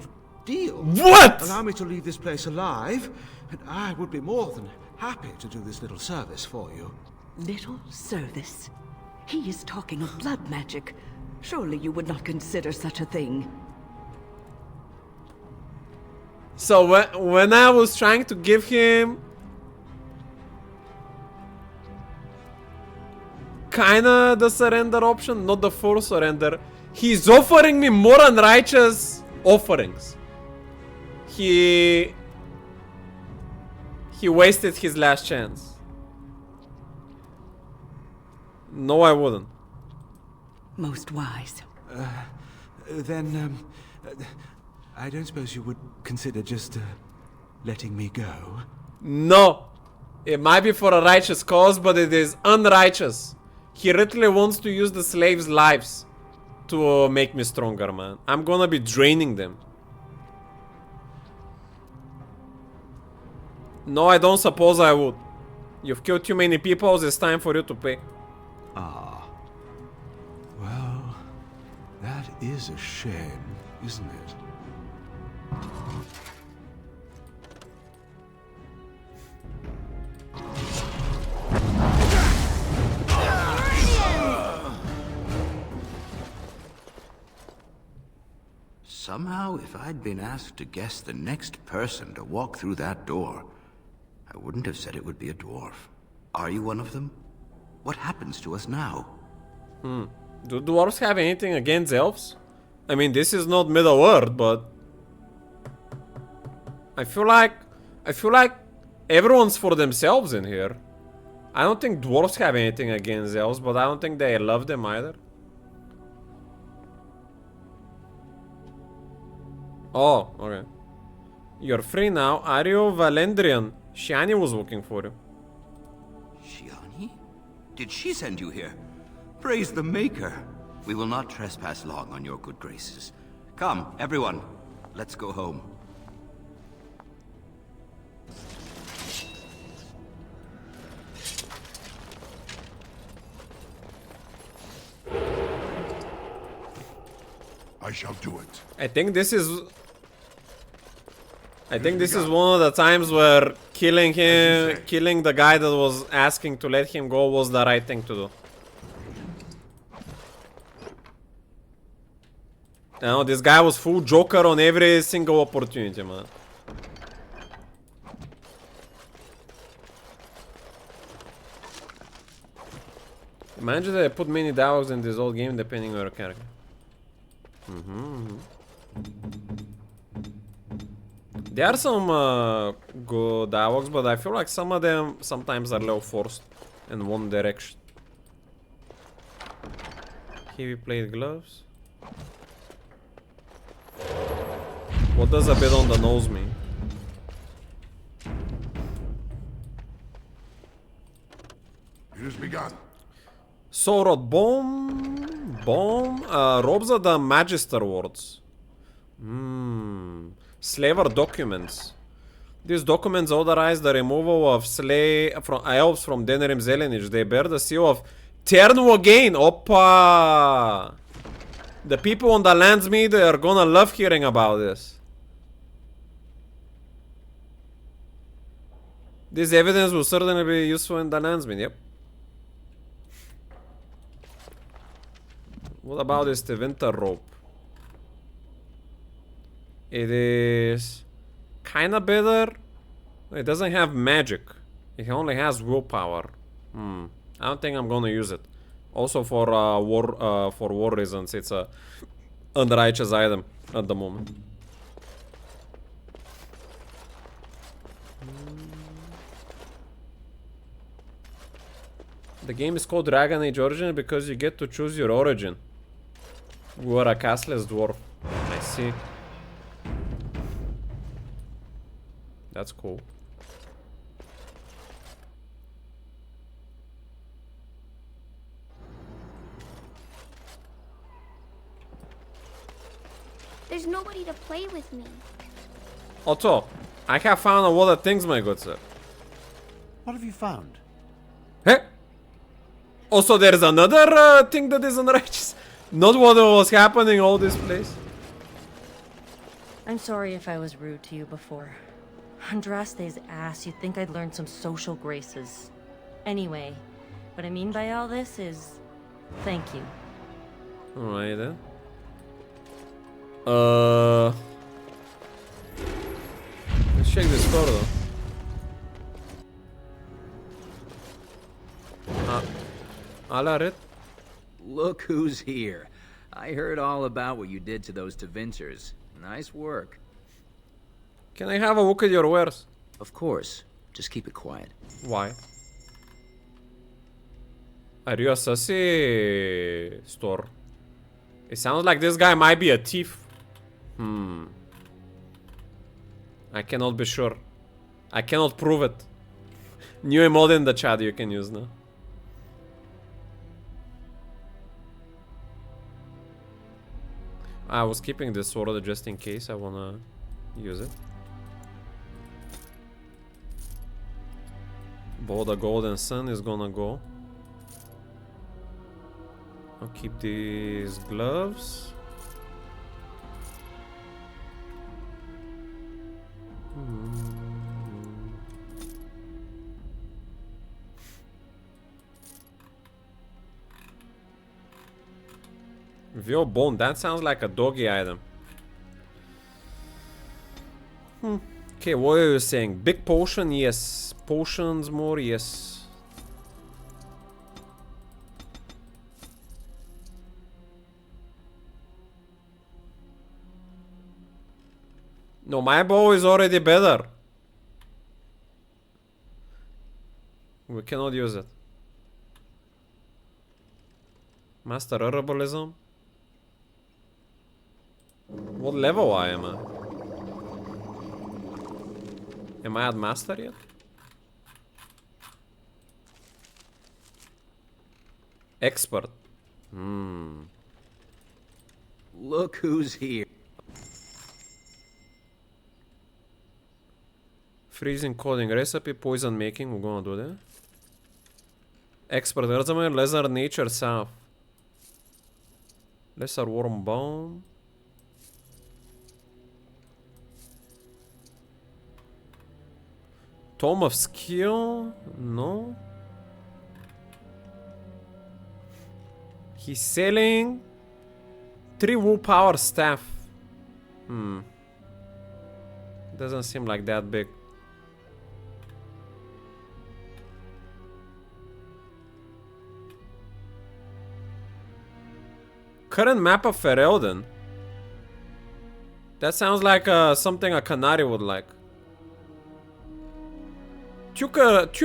deal. What? Allow me to leave this place alive, and I would be more than happy to do this little service for you. Little service? He is talking of blood magic. Surely you would not consider such a thing. So when I was trying to give him kinda the surrender option, not the full surrender, he's offering me more unrighteous offerings. He wasted his last chance. No, I wouldn't. Most wise. Then, I don't suppose you would consider just letting me go? No. It might be for a righteous cause, but it is unrighteous. He literally wants to use the slaves' lives to make me stronger, man. I'm gonna be draining them. No, I don't suppose I would. You've killed too many people, it's time for you to pay. Ah. Well, that is a shame, isn't it? Somehow, if I'd been asked to guess the next person to walk through that door, I wouldn't have said it would be a dwarf. Are you one of them? What happens to us now? Do dwarves have anything against elves? I mean, this is not Middle Earth, but I feel like everyone's for themselves in here. I don't think dwarves have anything against elves, but I don't think they love them either. Oh, okay. You're free now. Ario Valendrian. Shani was looking for you. Shiani? Did she send you here? Praise the Maker. We will not trespass long on your good graces. Come, everyone. Let's go home. I shall do it. I think this is one of the times where killing the guy that was asking to let him go was the right thing to do. You know, this guy was full Joker on every single opportunity, man. Imagine that I put many dialogues in this old game depending on your character. There are some good dialogues, but I feel like some of them sometimes are a little forced in one direction. Heavy plate gloves. What does a bit on the nose mean? It has begun. Sorod bomb. Robes of the Magister wards. Slaver documents. These documents authorize the removal of elves from Denerim's Alienage. They bear the seal of Ternu again. Oppa! The people on the Landsmead are gonna love hearing about this. This evidence will certainly be useful in the Landsmead, yep. What about this winter rope? It is kinda better. It doesn't have magic. It only has willpower. I don't think I'm gonna use it. Also for war reasons, it's a unrighteous item at the moment. The game is called Dragon Age Origin because you get to choose your origin. You are a castless dwarf. I see. That's cool. There's nobody to play with me. Otto, I have found a lot of things, my good sir. What have you found? Hey! Also, there's another thing that is unrighteous. Not what was happening all this place. I'm sorry if I was rude to you before. Andraste's ass, you'd think I'd learned some social graces. Anyway, what I mean by all this is... thank you. Alright then. Let's check this store though. Alaret? Look who's here. I heard all about what you did to those Tevinters. Nice work. Can I have a look at your wares? Of course. Just keep it quiet. Why? Are you a sussy store? It sounds like this guy might be a thief. I cannot be sure. I cannot prove it. New emote in the chat you can use now. I was keeping this sword just in case I wanna use it. Bow the Golden Sun is gonna go. I'll keep these gloves. Veal bone, that sounds like a doggy item. Okay, what are you saying? Big potion, yes. Potions more, yes. No, my bow is already better. We cannot use it. Master Herbalism. What level I am at? Am I at master yet? Expert. Look who's here. Freezing coding recipe, poison making, we're gonna do that. Expert, lesser nature south. Lesser warm bone. Tome of skill? No. He's selling 3 willpower staff. Doesn't seem like that big. Current map of Ferelden. That sounds like something a Canary would like. 2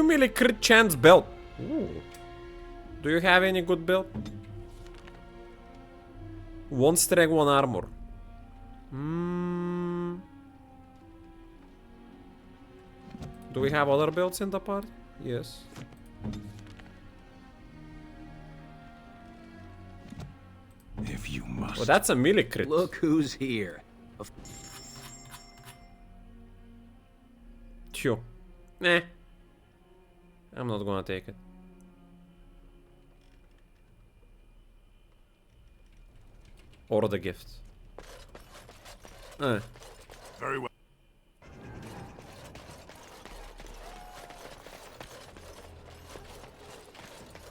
milli crit chance belt. Ooh. Do you have any good belt? 1 strength, 1 armor. Do we have other belts in the party? Yes. If you must. Well, that's a melee crit. Look who's here. Phew. Nah. I'm not gonna take it. Or the gift. Very well.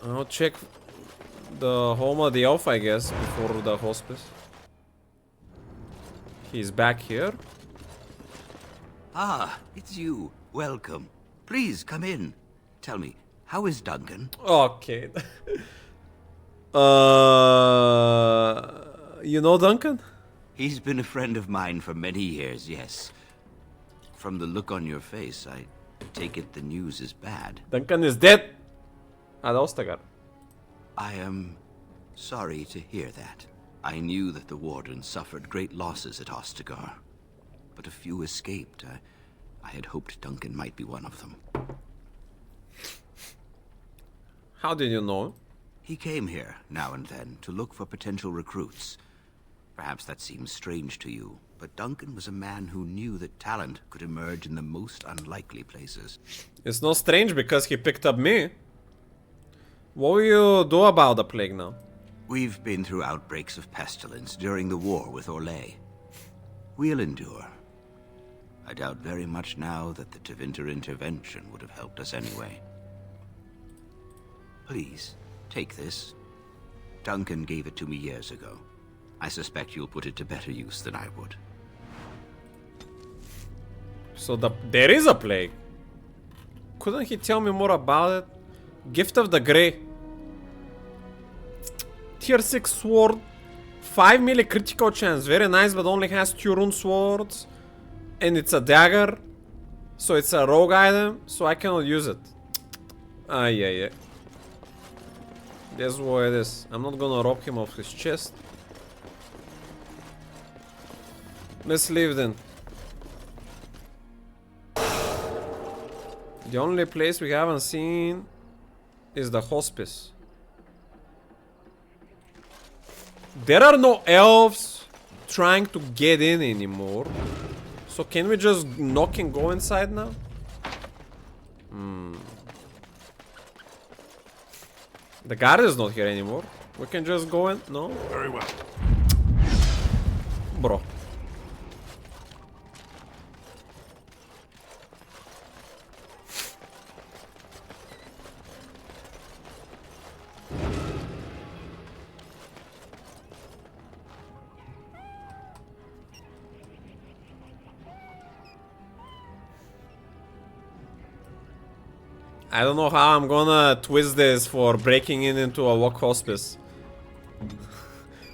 I'll check the home of the elf, I guess, before the hospice. He's back here. Ah, it's you. Welcome. Please come in. Tell me, how is Duncan? Okay. You know Duncan? He's been a friend of mine for many years, yes. From the look on your face, I take it the news is bad. Duncan is dead. At Ostagar. I am sorry to hear that. I knew that the Warden suffered great losses at Ostagar, but a few escaped. I had hoped Duncan might be one of them. How did you know? He came here now and then to look for potential recruits. Perhaps that seems strange to you, but Duncan was a man who knew that talent could emerge in the most unlikely places. It's not strange because he picked up me. What will you do about the plague now? We've been through outbreaks of pestilence during the war with Orlais. We'll endure. I doubt very much now that the Tevinter intervention would have helped us anyway. Please, take this. Duncan gave it to me years ago. I suspect you'll put it to better use than I would. So there is a plague. Couldn't he tell me more about it? Gift of the Grey. Tier 6 sword. 5 melee critical chance. Very nice, but only has 2 rune swords. And it's a dagger. So it's a rogue item. So I cannot use it. Yeah. That's what it is. I'm not gonna rob him of his chest. Let's leave then. The only place we haven't seen is the hospice. There are no elves trying to get in anymore. So can we just knock and go inside now? The guard is not here anymore. We can just go in? No? Very well. Bro. I don't know how I'm gonna twist this for breaking into a walk hospice.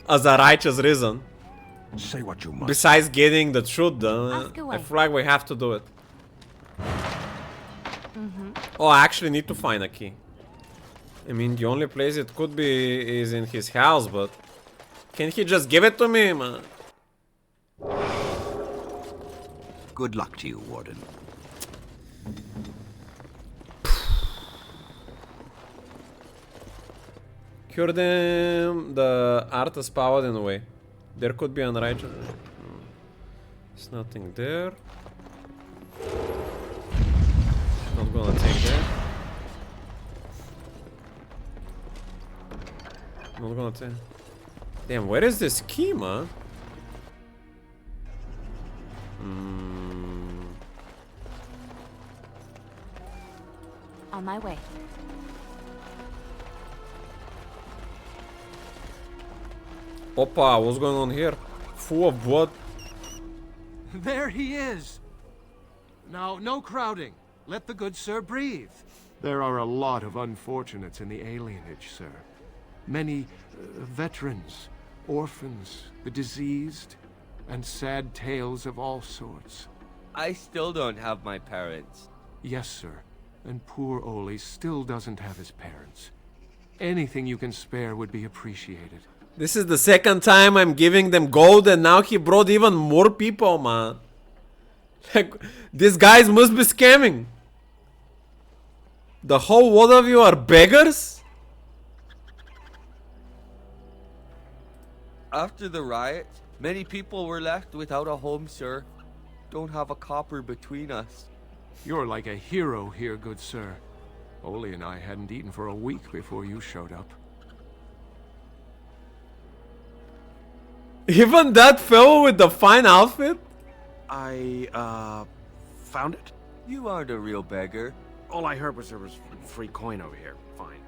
As a righteous reason. Say what you must. Besides getting the truth done, I feel like we have to do it. Oh, I actually need to find a key. I mean, the only place it could be is in his house, but... Can he just give it to me, man? Good luck to you, Warden. Cure them. The artist powered in a way. There could be unrighteous. There's nothing there. Not gonna take that. Not gonna take. Damn, where is this key, man? On my way. Opa, what's going on here? Full of blood. There he is! Now, no crowding. Let the good sir breathe. There are a lot of unfortunates in the alienage, sir. Many veterans, orphans, the diseased, and sad tales of all sorts. I still don't have my parents. Yes, sir. And poor Oli still doesn't have his parents. Anything you can spare would be appreciated. This is the second time I'm giving them gold and now he brought even more people, man. Like, these guys must be scamming. The whole lot of you are beggars? After the riot, many people were left without a home, sir. Don't have a copper between us. You're like a hero here, good sir. Oli and I hadn't eaten for a week before you showed up. Even that fellow with the fine outfit? I, found it. You aren't a real beggar. All I heard was there was free coin over here. Fine.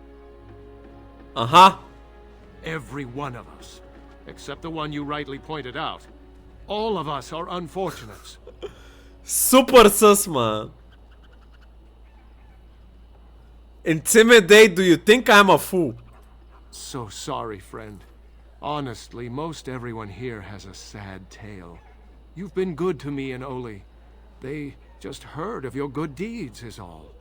Uh-huh. Every one of us. Except the one you rightly pointed out. All of us are unfortunates. Super sus, man. Intimidate, do you think I'm a fool? So sorry, friend. Honestly, most everyone here has a sad tale. You've been good to me and Oli. They just heard of your good deeds is all.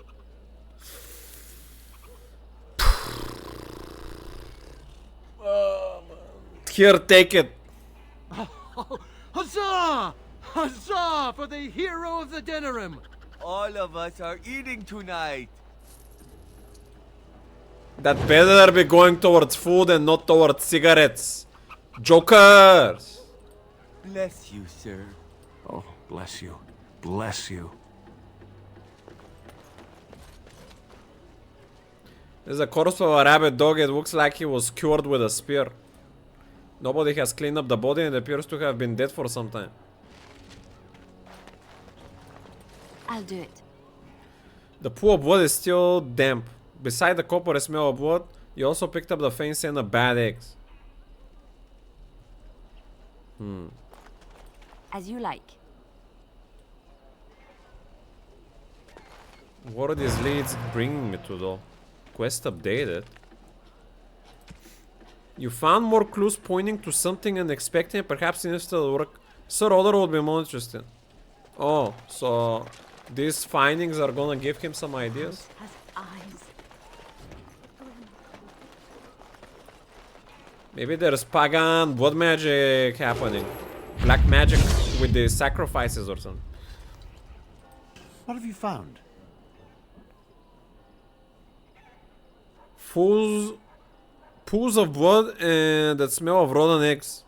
Here, take it. Huzzah! Huzzah for the hero of the dinner room! All of us are eating tonight. That better be going towards food and not towards cigarettes. Jokers! Bless you, sir. Oh, bless you. Bless you. There's a corpse of a rabid dog. It looks like he was cured with a spear. Nobody has cleaned up the body and it appears to have been dead for some time. I'll do it. The pool of blood is still damp. Beside the copper smell of blood, you also picked up the faint scent of bad eggs. As you like. What are these leads bringing me to though? Quest updated. You found more clues pointing to something unexpected, perhaps instead of work. Sir Other would be more interested. Oh, so these findings are gonna give him some ideas? Has eyes. Maybe there's pagan blood magic happening. Black magic with the sacrifices or something. What have you found? Pools of blood and that smell of rotten eggs.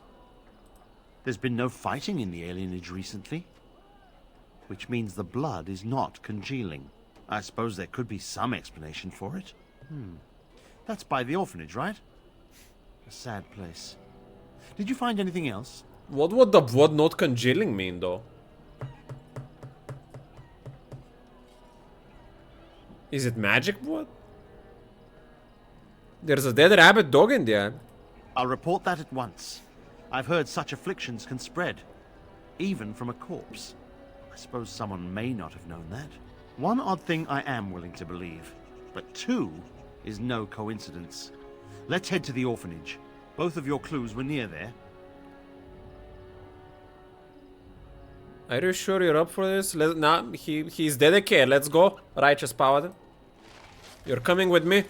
There's been no fighting in the alienage recently. Which means the blood is not congealing. I suppose there could be some explanation for it. That's by the orphanage, right? A sad place. Did you find anything else? What would the blood not congealing mean though? Is it magic blood? There's a dead rabbit dog in there. I'll report that at once. I've heard such afflictions can spread, even from a corpse. I suppose someone may not have known that. One odd thing I am willing to believe, but two is no coincidence. Let's head to the orphanage. Both of your clues were near there. Are you sure you're up for this? Nah, he's dedicated. Let's go, righteous paladin. You're coming with me.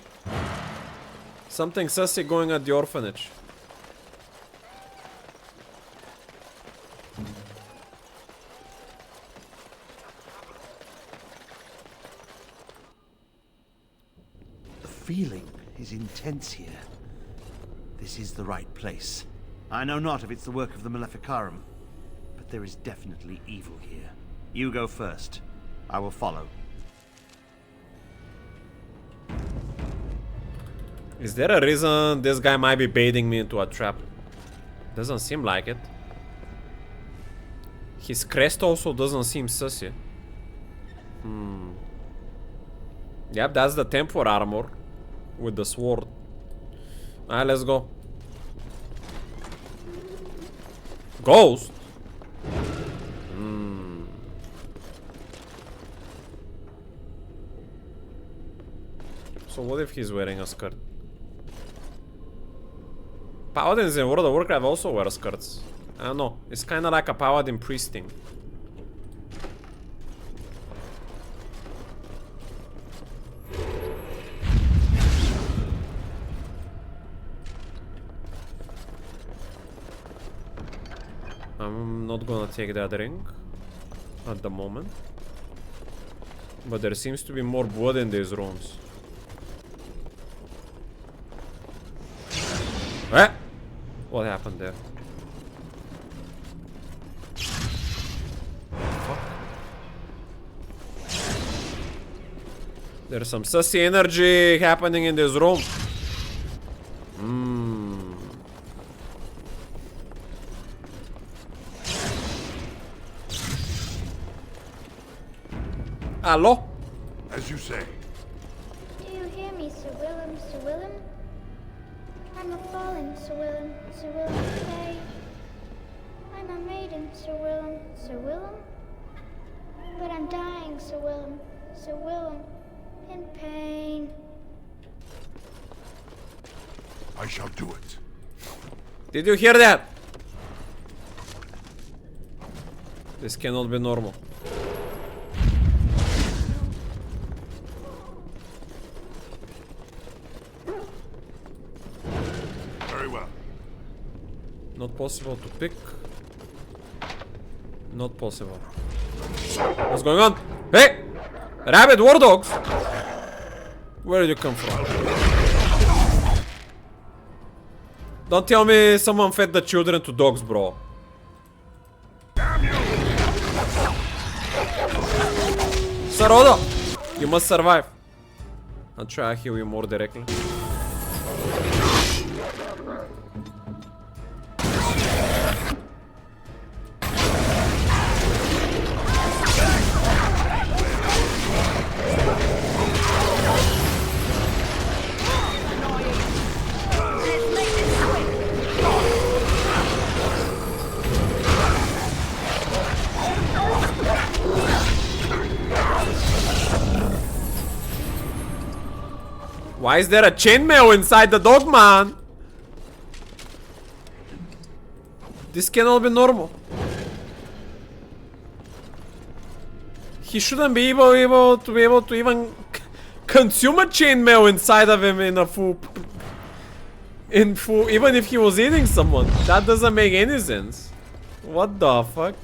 Something sussy going at the orphanage. feeling is intense here. This is the right place. I know not if it's the work of the Maleficarum, but there is definitely evil here. You go first. I will follow. Is there a reason this guy might be baiting me into a trap? Doesn't seem like it. His crest also doesn't seem sussy. Yep, that's the Templar armor with the sword. Alright, let's go. Ghost? So what if he's wearing a skirt? Paladins in World of Warcraft also wear skirts. I don't know. It's kind of like a paladin priest thing. I'm not gonna take that ring at the moment. But there seems to be more blood in these rooms. Eh? What happened there? Fuck. There's some sussy energy happening in this room. Hello? As you say. Do you hear me, Sir Willem, Sir Willem? I'm a fallen, Sir Willem, Sir Willem say. I'm a maiden, Sir Willem, Sir Willem. But I'm dying, Sir Willem, in pain. I shall do it. Did you hear that? This cannot be normal. Very well. Not possible to pick. Not possible. What's going on? Hey! Rabbit war dogs! Where did you come from? Don't tell me someone fed the children to dogs, bro. Sarodo! You must survive. I'll try to heal you more directly. Why is there a chainmail inside the dog, man? This cannot be normal. He shouldn't be able to even consume a chainmail inside of him in a full, even if he was eating someone. That doesn't make any sense. What the fuck?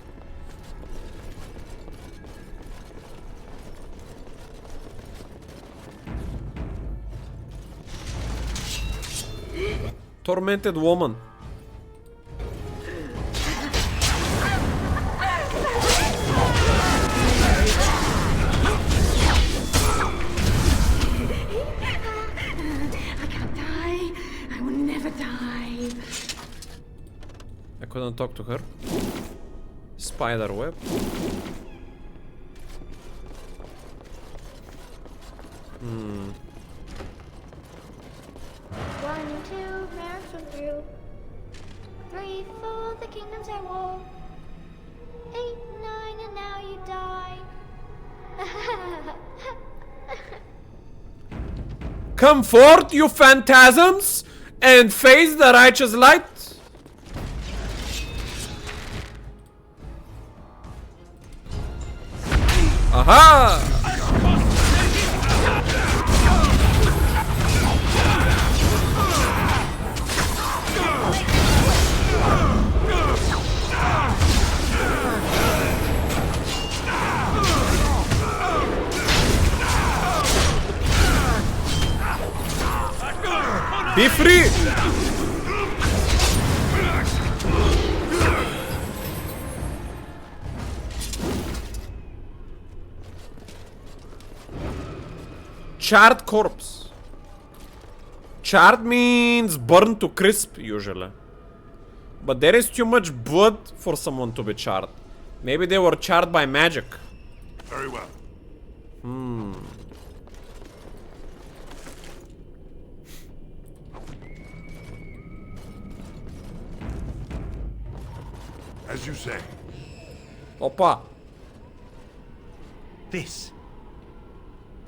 Tormented woman. I can't die. I will never die. I couldn't talk to her. Spider web. Hmm. 1, 2, march on through. 3, 4, the kingdoms at war. 8, 9, and now you die. Come forth, you phantasms, and face the righteous light. Aha! Be free! Charred corpse. Charred means burned to crisp, usually. But there is too much blood for someone to be charred. Maybe they were charred by magic. Very well. As you say. Opa. This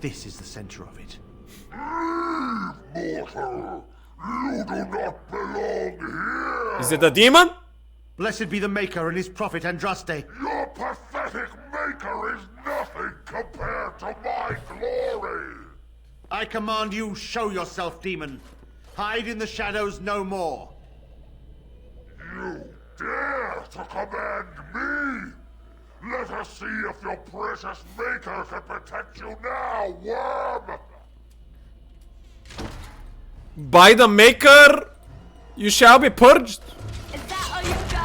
is the center of it. Mortal, you do not belong here. Is it a demon? Blessed be the Maker and his prophet Andraste. Your pathetic maker is nothing compared to my glory. I command you, show yourself, demon. Hide in the shadows no more. You dare to command me? Let us see if your precious maker can protect you now, worm! By the maker, you shall be purged. Is that all you've got?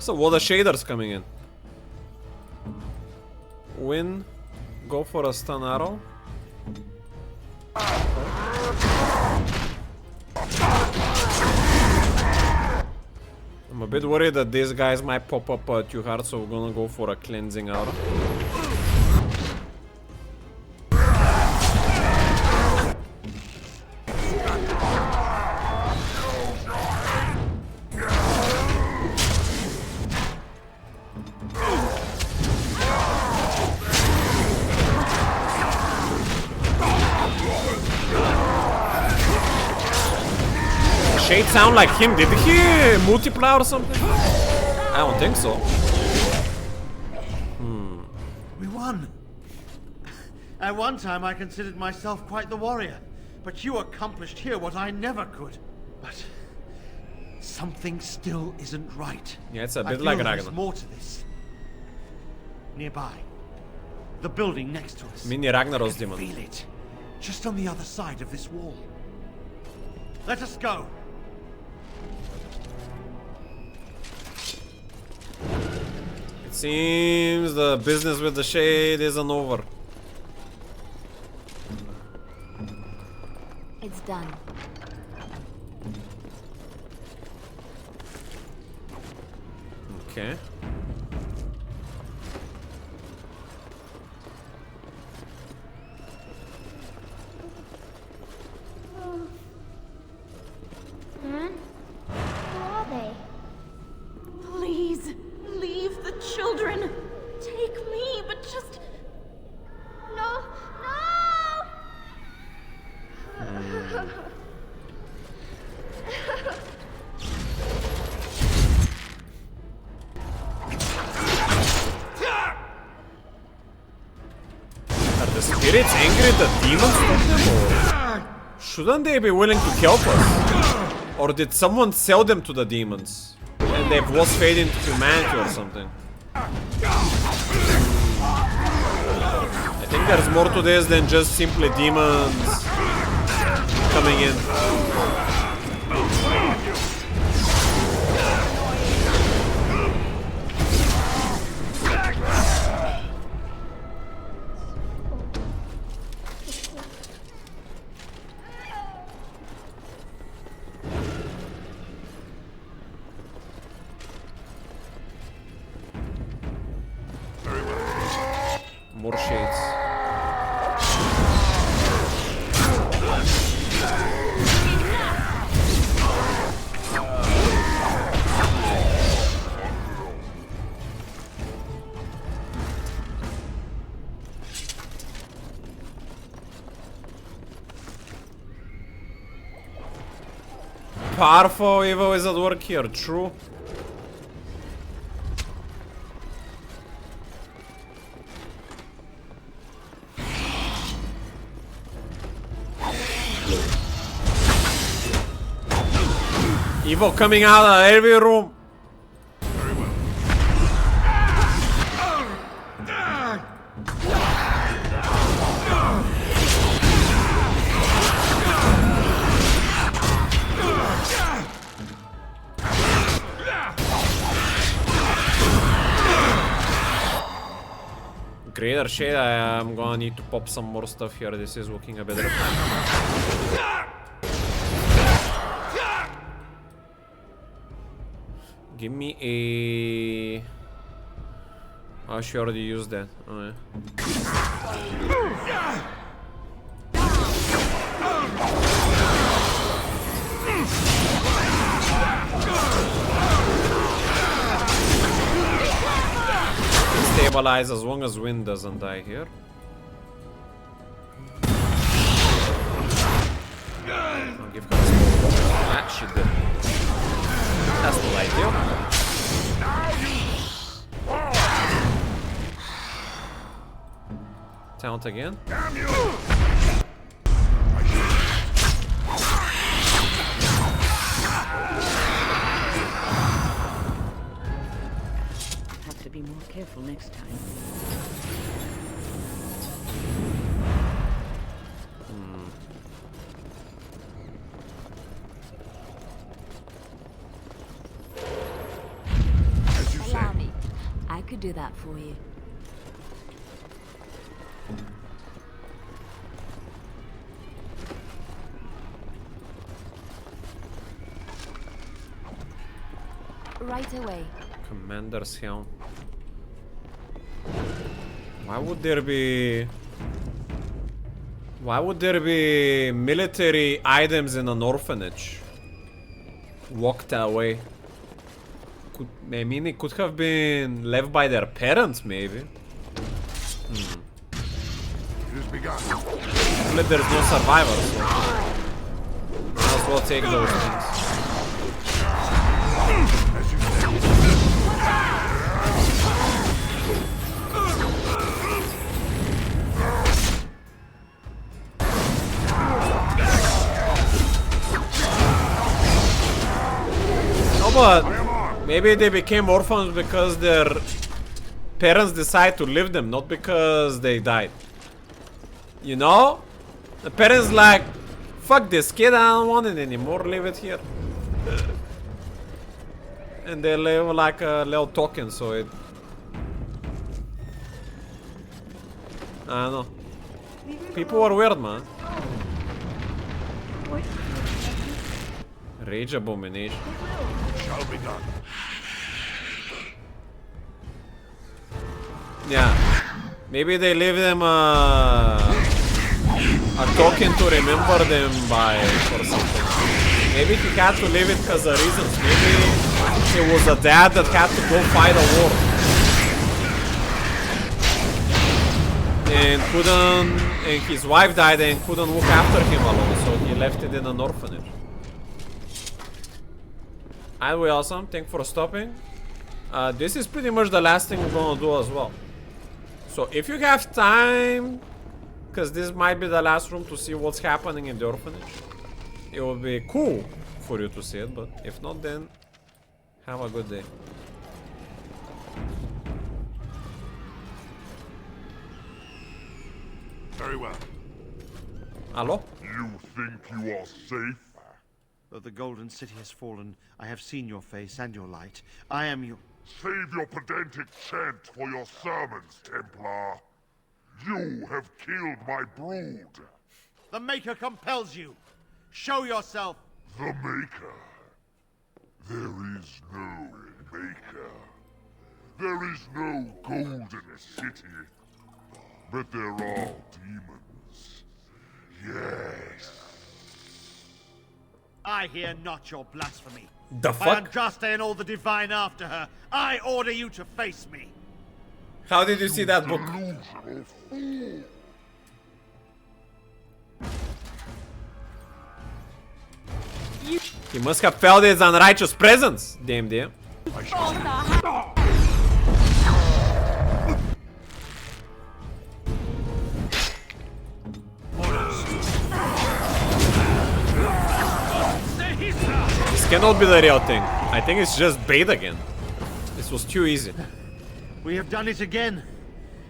So what are shaders coming in? Win. Go for a stun arrow. I'm a bit worried that these guys might pop up too hard, so we're gonna go for a cleansing arrow. Shade sound like him. Did he multiply or something? I don't think so. We won. At one time I considered myself quite the warrior, but you accomplished here what I never could. But something still isn't right. Yeah, it's a I bit feel like there's Ragnar. more to this. Nearby, the building next to us. Mini Ragnaros I can demon. feel it, just on the other side of this wall. Let us go. It seems the business with the shade isn't over. It's done. Okay. Man? Who are they? Please, leave the children. Take me, but just... No! No! Are the spirits angry that demons took them, or shouldn't they be willing to help us? Or did someone sell them to the demons and they've lost faith into humanity or something? I think there's more to this than just simply demons coming in. More shades. Powerful evil is at work here, true. Evil coming out of every room. Greater shade, I'm gonna need to pop some more stuff here. This is looking a bit rough. Give me a... Oh, she already used that. Oh, yeah. Stabilize as long as Wind doesn't die here. I'll give her a small. Ah, she did. That's the idea. Taunt again. Damn you! Have to be more careful next time. Allow me. I could do that for you. Right away. Commander's helm. Why would there be... Why would there be military items in an orphanage? Walked away. I mean, it could have been left by their parents, maybe. But there's no survivors, so might as well take those things. No, but maybe they became orphans because their parents decided to leave them, not because they died. You know? The parents like, fuck this kid, I don't want it anymore, leave it here. And they live like a little token, so it... I don't know. People are weird, man. Rage abomination. Shall be done. Yeah. Maybe they leave them a token to remember them by or something. Maybe he had to leave it because of reasons. Maybe it was a dad that had to go fight a war. And couldn't, and his wife died and couldn't look after him alone, so he left it in an orphanage. Highway awesome, thank for stopping. This is pretty much the last thing we're gonna do as well. So if you have time, because this might be the last room to see what's happening in the orphanage, it will be cool for you to see it, but if not, then have a good day. Very well. Hello? You think you are safe? Though the Golden City has fallen, I have seen your face and your light. I am your... Save your pedantic chant for your sermons, Templar. You have killed my brood. The Maker compels you. Show yourself. The Maker? There is no Maker. There is no Golden City. But there are demons. Yes. I hear not your blasphemy. The By fuck? Andraste and all the divine after her, I order you to face me. How did you see that book? He must have felt his unrighteous presence. Damn dear. This cannot be the real thing. I think it's just bait again. This was too easy. We have done it again.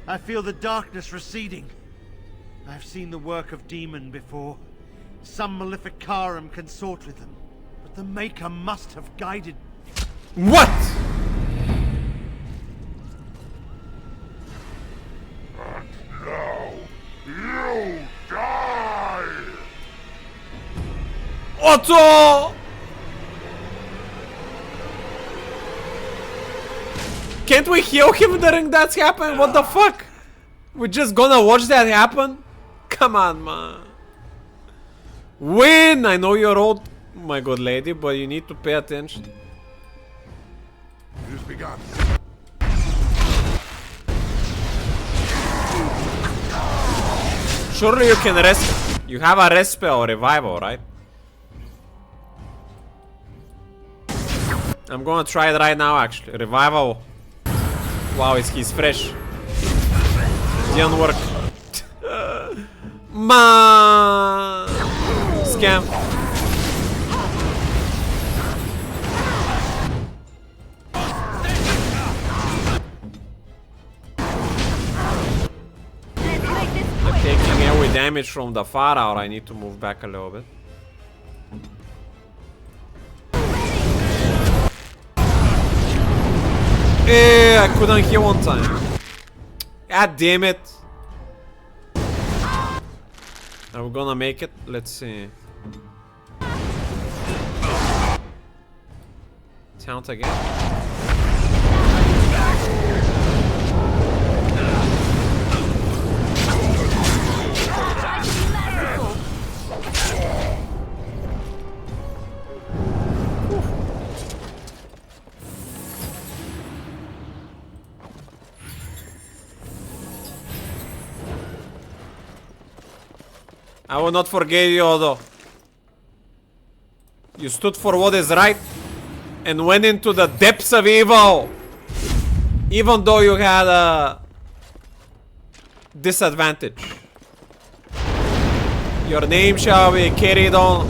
I feel the darkness receding. I've seen the work of demon before. Some malefic Karam consort with them. But the Maker must have guided... What?! And now, you die! Otto! Can't we heal him during that's happening? What the fuck? We're just gonna watch that happen? Come on, man. Win! I know you're old, my good lady, but you need to pay attention. It is begun. Surely you can rest. You have a rest spell, revival, right? I'm gonna try it right now, actually. Revival. Wow, he's fresh. Didn't work. Man. Scam. I'm taking away damage from the far out. I need to move back a little bit. I couldn't heal on time. God damn it. Are we gonna make it? Let's see. Count again. I will not forget you, Odo. You stood for what is right and went into the depths of evil, even though you had a disadvantage. Your name shall be carried on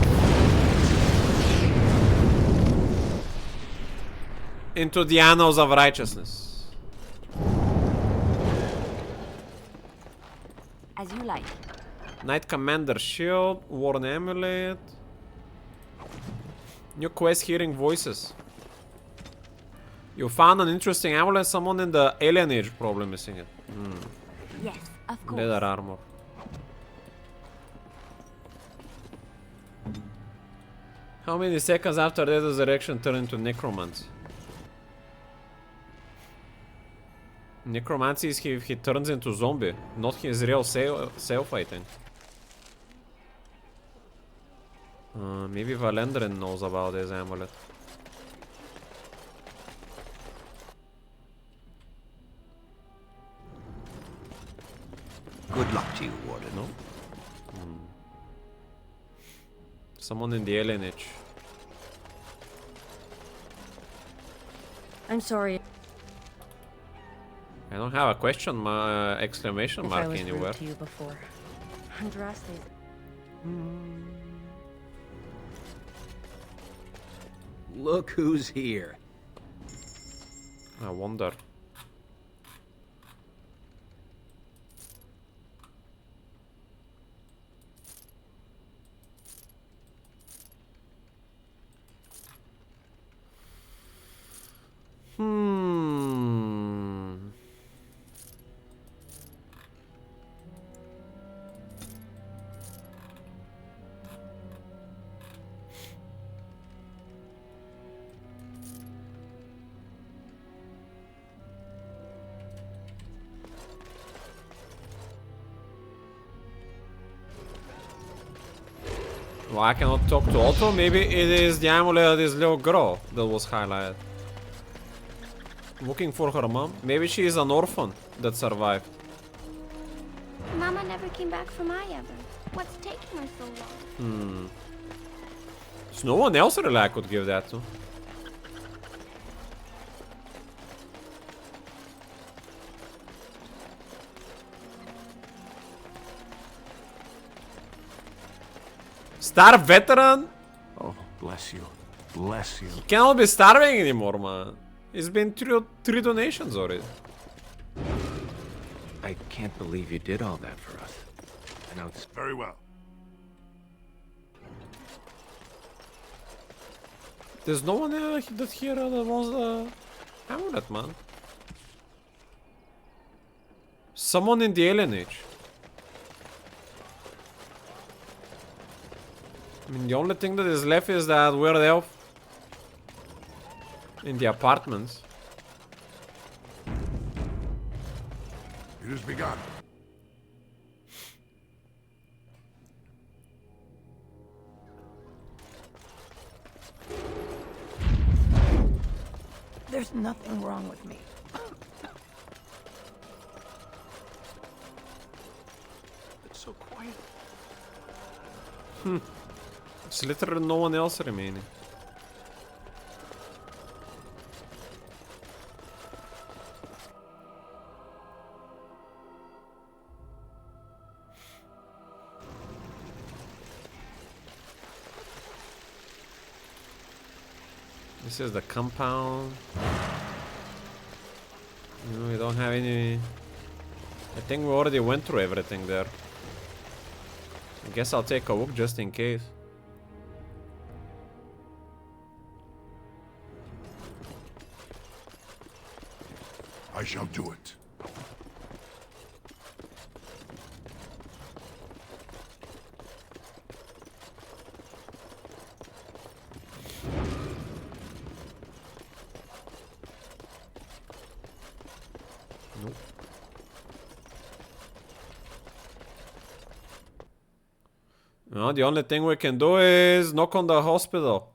into the annals of righteousness. As you like. Knight Commander Shield, Worn Amulet. New quest, Hearing Voices. You found an interesting amulet, someone in the Alienage probably missing it. Yes, of course. Leather armor. How many seconds after that resurrection turn into necromancy? Necromancy is he turns into zombie, not his real self, I think. Maybe Valendrin knows about his amulet. Good luck to you, Warden. No? Someone in the Alienage. I'm sorry. I don't have a question, exclamation mark If I was anywhere. rude to you before. Andraste. Look who's here. I wonder. Well, I cannot talk to Otto. Maybe it is the amulet of this little girl that was highlighted. Looking for her mom. Maybe she is an orphan that survived. Mama never came back from ever. What's taking her so long? There's no one else really I could give that to. Star veteran? Oh, bless you. Bless bless you. He cannot be starving anymore, man. He's been three donations already. I can't believe you did all that for us. I know it's Very well. There's no one that here that wants the amulet, man. Someone in the Alienage. I mean, the only thing that is left is that weird elf in the apartments. It has begun. There's nothing wrong with me. it's so quiet. It's literally no one else remaining. This is the compound. You know, we don't have any... I think we already went through everything there. I guess I'll take a look just in case. I shall do it. Nope. No, the only thing we can do is knock on the hospital.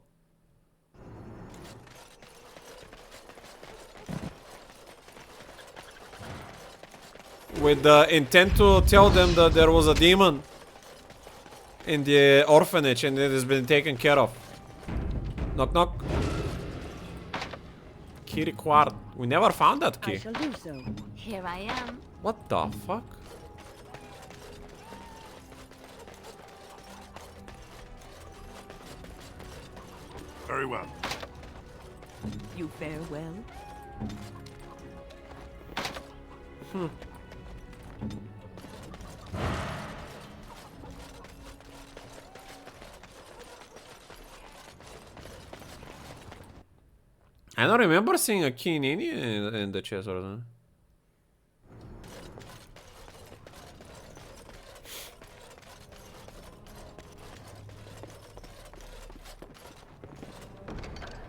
With the intent to tell them that there was a demon in the orphanage and it has been taken care of. Knock knock. Key required. We never found that key. I shall do so. Here I am. What the fuck? Very well. You fare well. I don't remember seeing a key in the chest or something.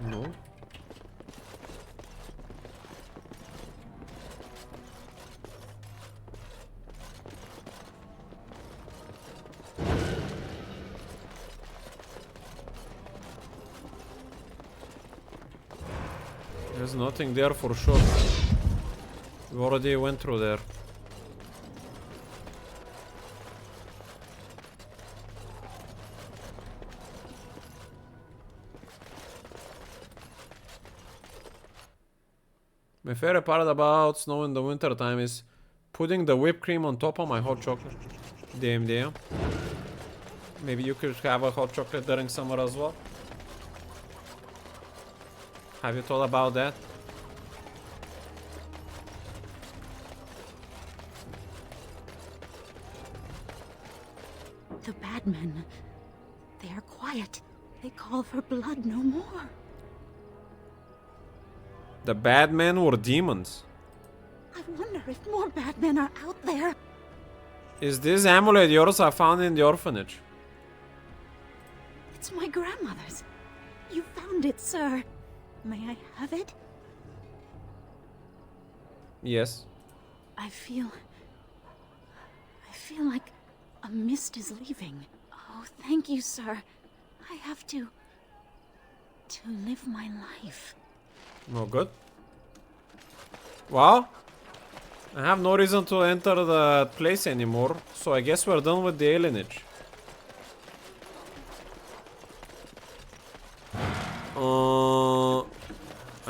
No. There's nothing there for sure. We already went through there. My favorite part about snow in the winter time is putting the whipped cream on top of my hot chocolate. Damn, damn. Maybe you could have a hot chocolate during summer as well. Have you thought about that? The bad men. They are quiet. They call for blood no more. The bad men were demons. I wonder if more bad men are out there. Is this amulet yours I found in the orphanage? It's my grandmother's. You found it, sir. May I have it? Yes. I feel like a mist is leaving. Oh, thank you, sir. I have to live my life. No good. Well, I have no reason to enter the place anymore, so I guess we're done with the alienage.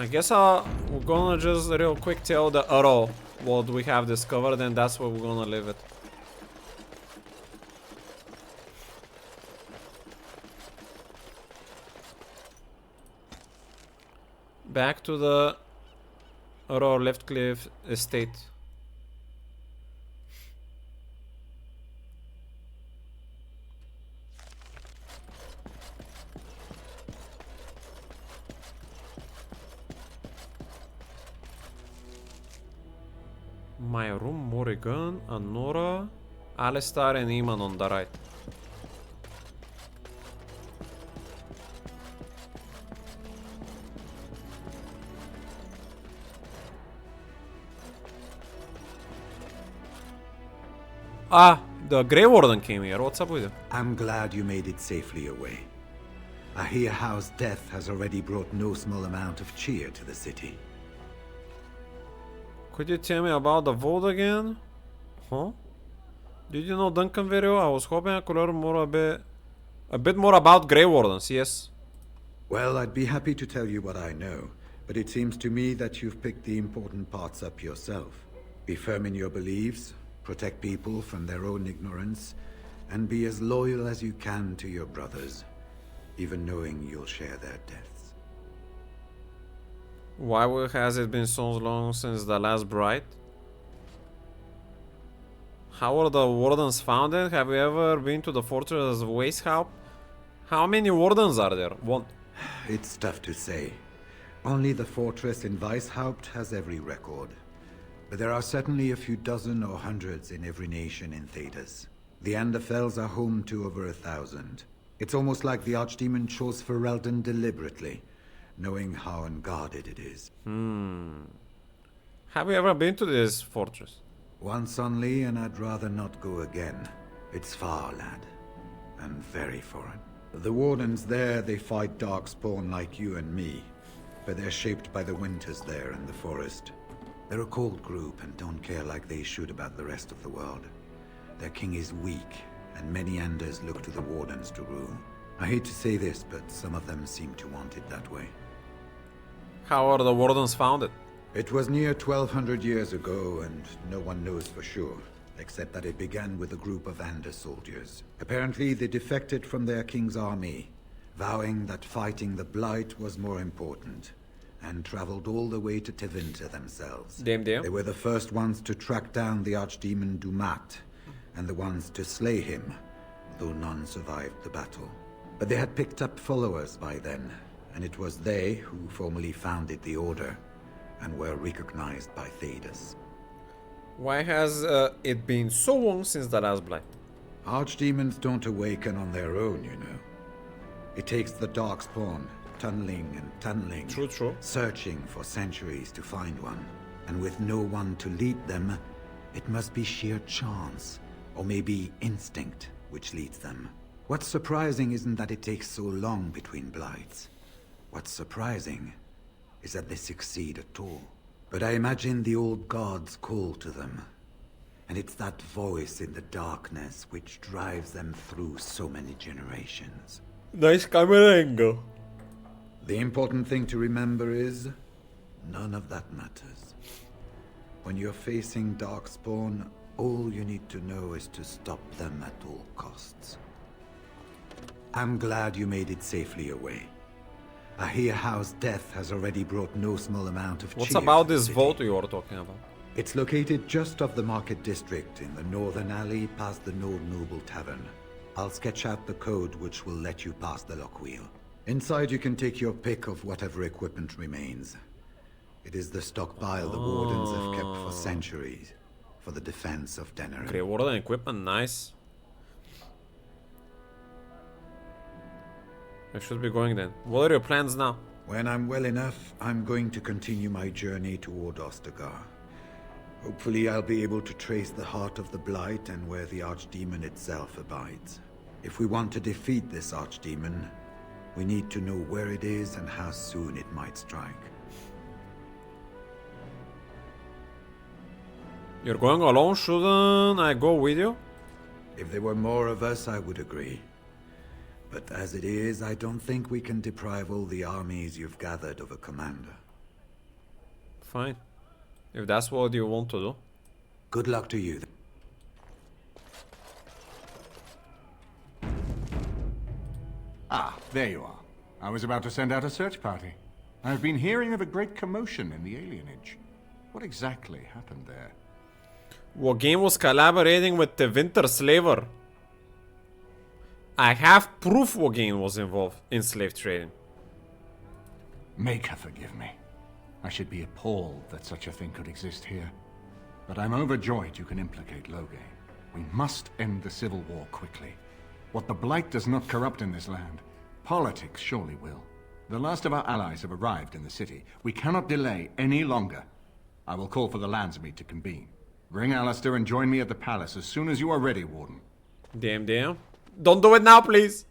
I guess we're gonna just real quick tell the Earl what we have discovered, and that's where we're gonna leave it. Back to the Aurora Left Cliff estate. My room, Morrigan, Anora, Alistar and Iman on the right. Ah, the Grey Warden came here. What's up with you? I'm glad you made it safely away. I hear Howe's death has already brought no small amount of cheer to the city. Could you tell me about the vote again? Huh? Did you know Duncan very well? I was hoping I could learn more a bit more about Grey Wardens, yes. Well, I'd be happy to tell you what I know, but it seems to me that you've picked the important parts up yourself. Be firm in your beliefs, protect people from their own ignorance, and be as loyal as you can to your brothers, even knowing you'll share their deaths. Why has it been so long since the last bride? How are the wardens founded? Have you ever been to the fortress of Weishaupt? How many wardens are there? One. It's tough to say. Only the fortress in Weishaupt has every record. But there are certainly a few dozen or hundreds in every nation in Thedas. The Anderfells are home to over 1,000. It's almost like the Archdemon chose Ferelden deliberately, knowing how unguarded it is. Have you ever been to this fortress? Once only, and I'd rather not go again. It's far, lad. And very foreign. The wardens there, they fight darkspawn like you and me. But they're shaped by the winters there in the forest. They're a cold group and don't care like they should about the rest of the world. Their king is weak, and many Anders look to the wardens to rule. I hate to say this, but some of them seem to want it that way. How are the wardens founded? It was near 1,200 years ago, and no one knows for sure, except that it began with a group of Anders soldiers. Apparently, they defected from their king's army, vowing that fighting the Blight was more important, and traveled all the way to Tevinter themselves. Damn. They were the first ones to track down the Archdemon Dumat, and the ones to slay him, though none survived the battle. But they had picked up followers by then, and it was they who formally founded the Order, and were recognized by Thedas. Why has it been so long since the last blight? Archdemons don't awaken on their own, you know. It takes the Darkspawn, tunneling and tunneling, True. searching for centuries to find one. And with no one to lead them, it must be sheer chance, or maybe instinct, which leads them. What's surprising isn't that it takes so long between blights. What's surprising is that they succeed at all. But I imagine the old gods call to them. And it's that voice in the darkness which drives them through so many generations. Nice camera angle. The important thing to remember is, none of that matters. When you're facing Darkspawn, all you need to know is to stop them at all costs. I'm glad you made it safely away. I hear Howe's death has already brought no small amount of cheer. What's about this vault you were talking about? It's located just off the Market District in the northern alley past the Nord Noble Tavern. I'll sketch out the code which will let you pass the lock wheel. Inside you can take your pick of whatever equipment remains. It is the stockpile the wardens have kept for centuries for the defense of Denerim. Grey Warden equipment, nice. I should be going then. What are your plans now? When I'm well enough, I'm going to continue my journey toward Ostagar. Hopefully I'll be able to trace the heart of the Blight and where the Archdemon itself abides. If we want to defeat this Archdemon, we need to know where it is and how soon it might strike. You're going alone? Shouldn't I go with you? If there were more of us, I would agree. But as it is, I don't think we can deprive all the armies you've gathered of a commander. Fine. If that's what you want to do. Good luck to you. Ah, there you are. I was about to send out a search party. I've been hearing of a great commotion in the Alienage. What exactly happened there? Wogain was collaborating with the Winter Slaver. I have proof Wogain was involved in slave trading. Maker forgive me. I should be appalled that such a thing could exist here. But I'm overjoyed you can implicate Logain. We must end the civil war quickly. What the Blight does not corrupt in this land, politics surely will. The last of our allies have arrived in the city. We cannot delay any longer. I will call for the Landsmeet to convene. Bring Alistair and join me at the palace as soon as you are ready, Warden. Damn. Don't do it now, please.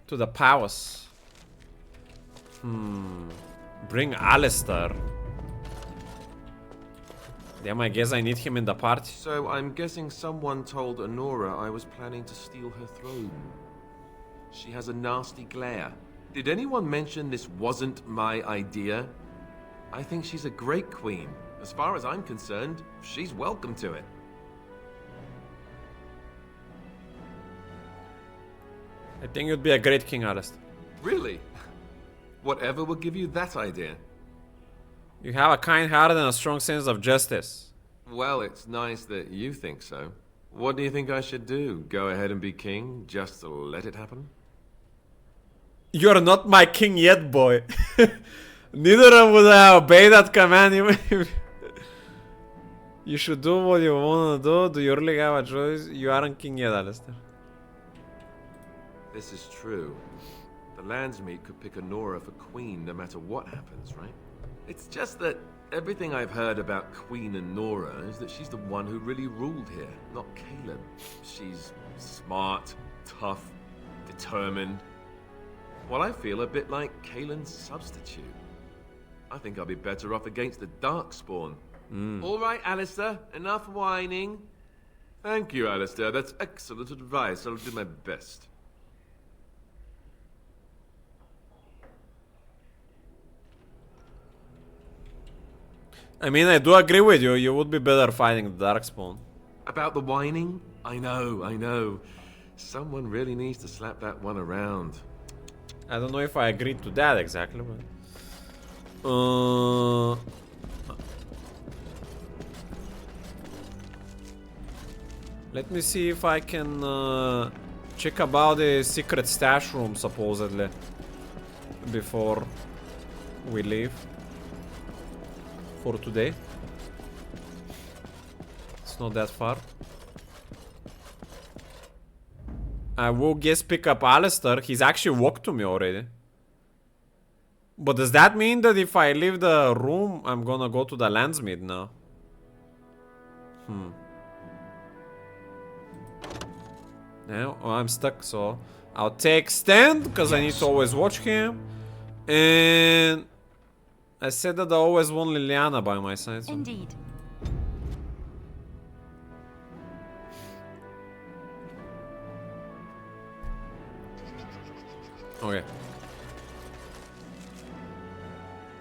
To the palace. Bring Alistair. Damn, I guess I need him in the party. So I'm guessing someone told Honora I was planning to steal her throne. She has a nasty glare. Did anyone mention this wasn't my idea? I think she's a great queen. As far as I'm concerned, she's welcome to it. I think you'd be a great king, Alistair. Really? Whatever will give you that idea? You have a kind heart and a strong sense of justice. Well, it's nice that you think so. What do you think I should do? Go ahead and be king, just to let it happen? You're not my king yet, boy. Neither would I obey that command. You should do what you want to do. Do you really have a choice? You aren't king yet, Alistair. This is true. The Landsmeet could pick Honora for queen no matter what happens, right? It's just that everything I've heard about Queen Honora is that she's the one who really ruled here, not Caleb. She's smart, tough, determined. Well, I feel a bit like Kalen's substitute. I think I'll be better off against the Darkspawn. All right, Alistair, enough whining. Thank you, Alistair. That's excellent advice. I'll do my best. I mean, I do agree with you. You would be better fighting the Darkspawn. About the whining? I know. Someone really needs to slap that one around. I don't know if I agree to that exactly, but... Let me see if I can check about the secret stash room, supposedly, before we leave for today. It's not that far. I will guess pick up Alistair. He's actually walked to me already. But does that mean that if I leave the room, I'm gonna go to the Landsmeet now? Now, I'm stuck, so I'll take stand, because I need to always watch him. And I said that I always want Liliana by my side. So. Indeed. Okay.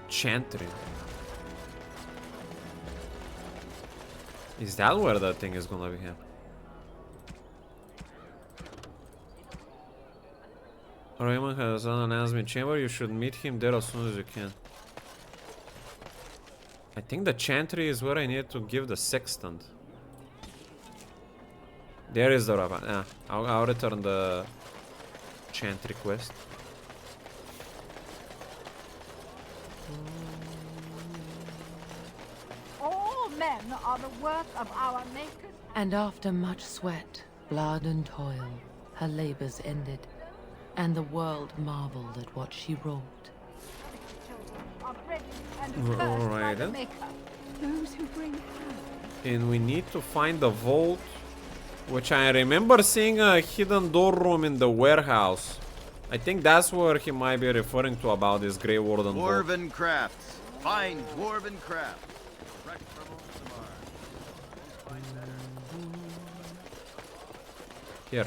Chantry. Is that where that thing is gonna be here? Raymond has an announcement chamber. You should meet him there as soon as you can. I think the chantry is where I need to give the sextant. There is the weapon. Yeah, I'll return the chantry quest. All men are the work of our makers. And after much sweat, blood and toil, her labors ended, and the world marveled at what she wrought. Alright then. Those who bring And we need to find the vault, which I remember seeing a hidden door room in the warehouse. I think that's where he might be referring to about this Grey Warden vault. Dwarven crafts. Fine dwarven crafts. Direct from Ultramar. Here.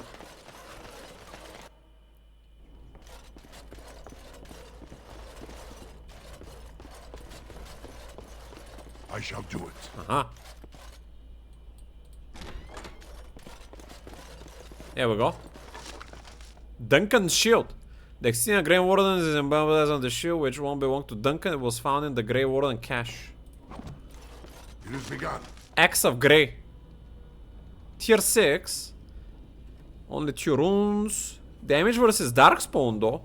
I shall do it. Uh-huh. There we go. Duncan's shield. The extinct Grey Warden is emblazoned on the shield, which won't belong to Duncan. It was found in the Grey Warden cache. It has begun. Axe of Grey. Tier 6. Only 2 runes. Damage versus Darkspawn though.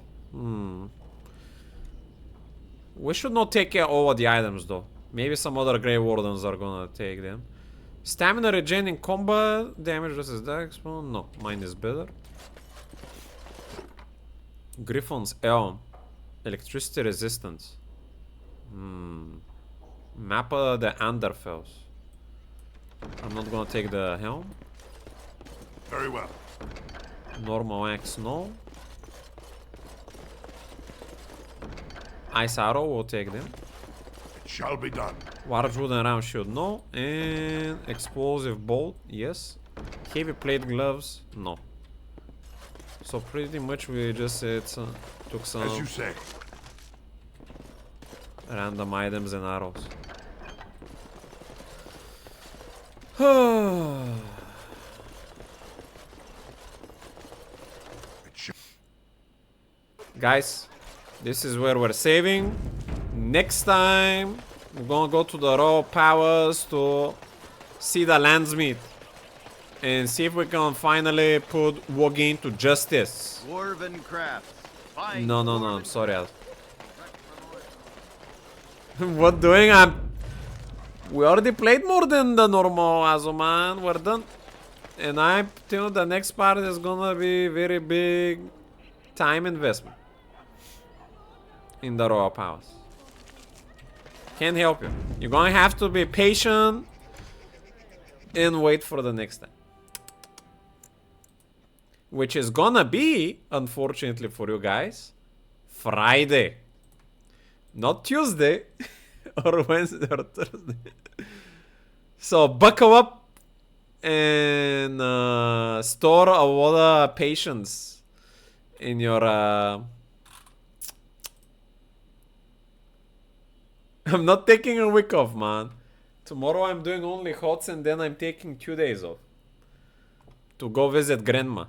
We should not take all of the items though. Maybe some other Grey Wardens are gonna take them. Stamina regen in combat. Damage versus Darkspawn. No, mine is better. Griffon's Elm. Electricity resistance. Map of the Anderfells. I'm not gonna take the helm. Very well. Normal axe, no. Ice arrow, we'll take them. It shall be done. Large wooden round shield, no. And explosive bolt, yes. Heavy plate gloves, no. So pretty much we just took some as you say. Random items and arrows. Guys, this is where we're saving. Next time, we're gonna go to the Raw Powers to see the Landsmeet and see if we can finally put Wogin to justice. Dwarven crafts. Fine. No, I'm sorry. What doing? We already played more than the normal Azuman. We're done. And I think the next part is gonna be very big time investment in the Royal Powers. Can't help you. You're gonna have to be patient and wait for the next time. Which is gonna be, unfortunately for you guys, Friday. Not Tuesday or Wednesday or Thursday. So buckle up and store a lot of patience in your I'm not taking a week off, man. Tomorrow I'm doing only HOTS and then I'm taking 2 days off to go visit grandma.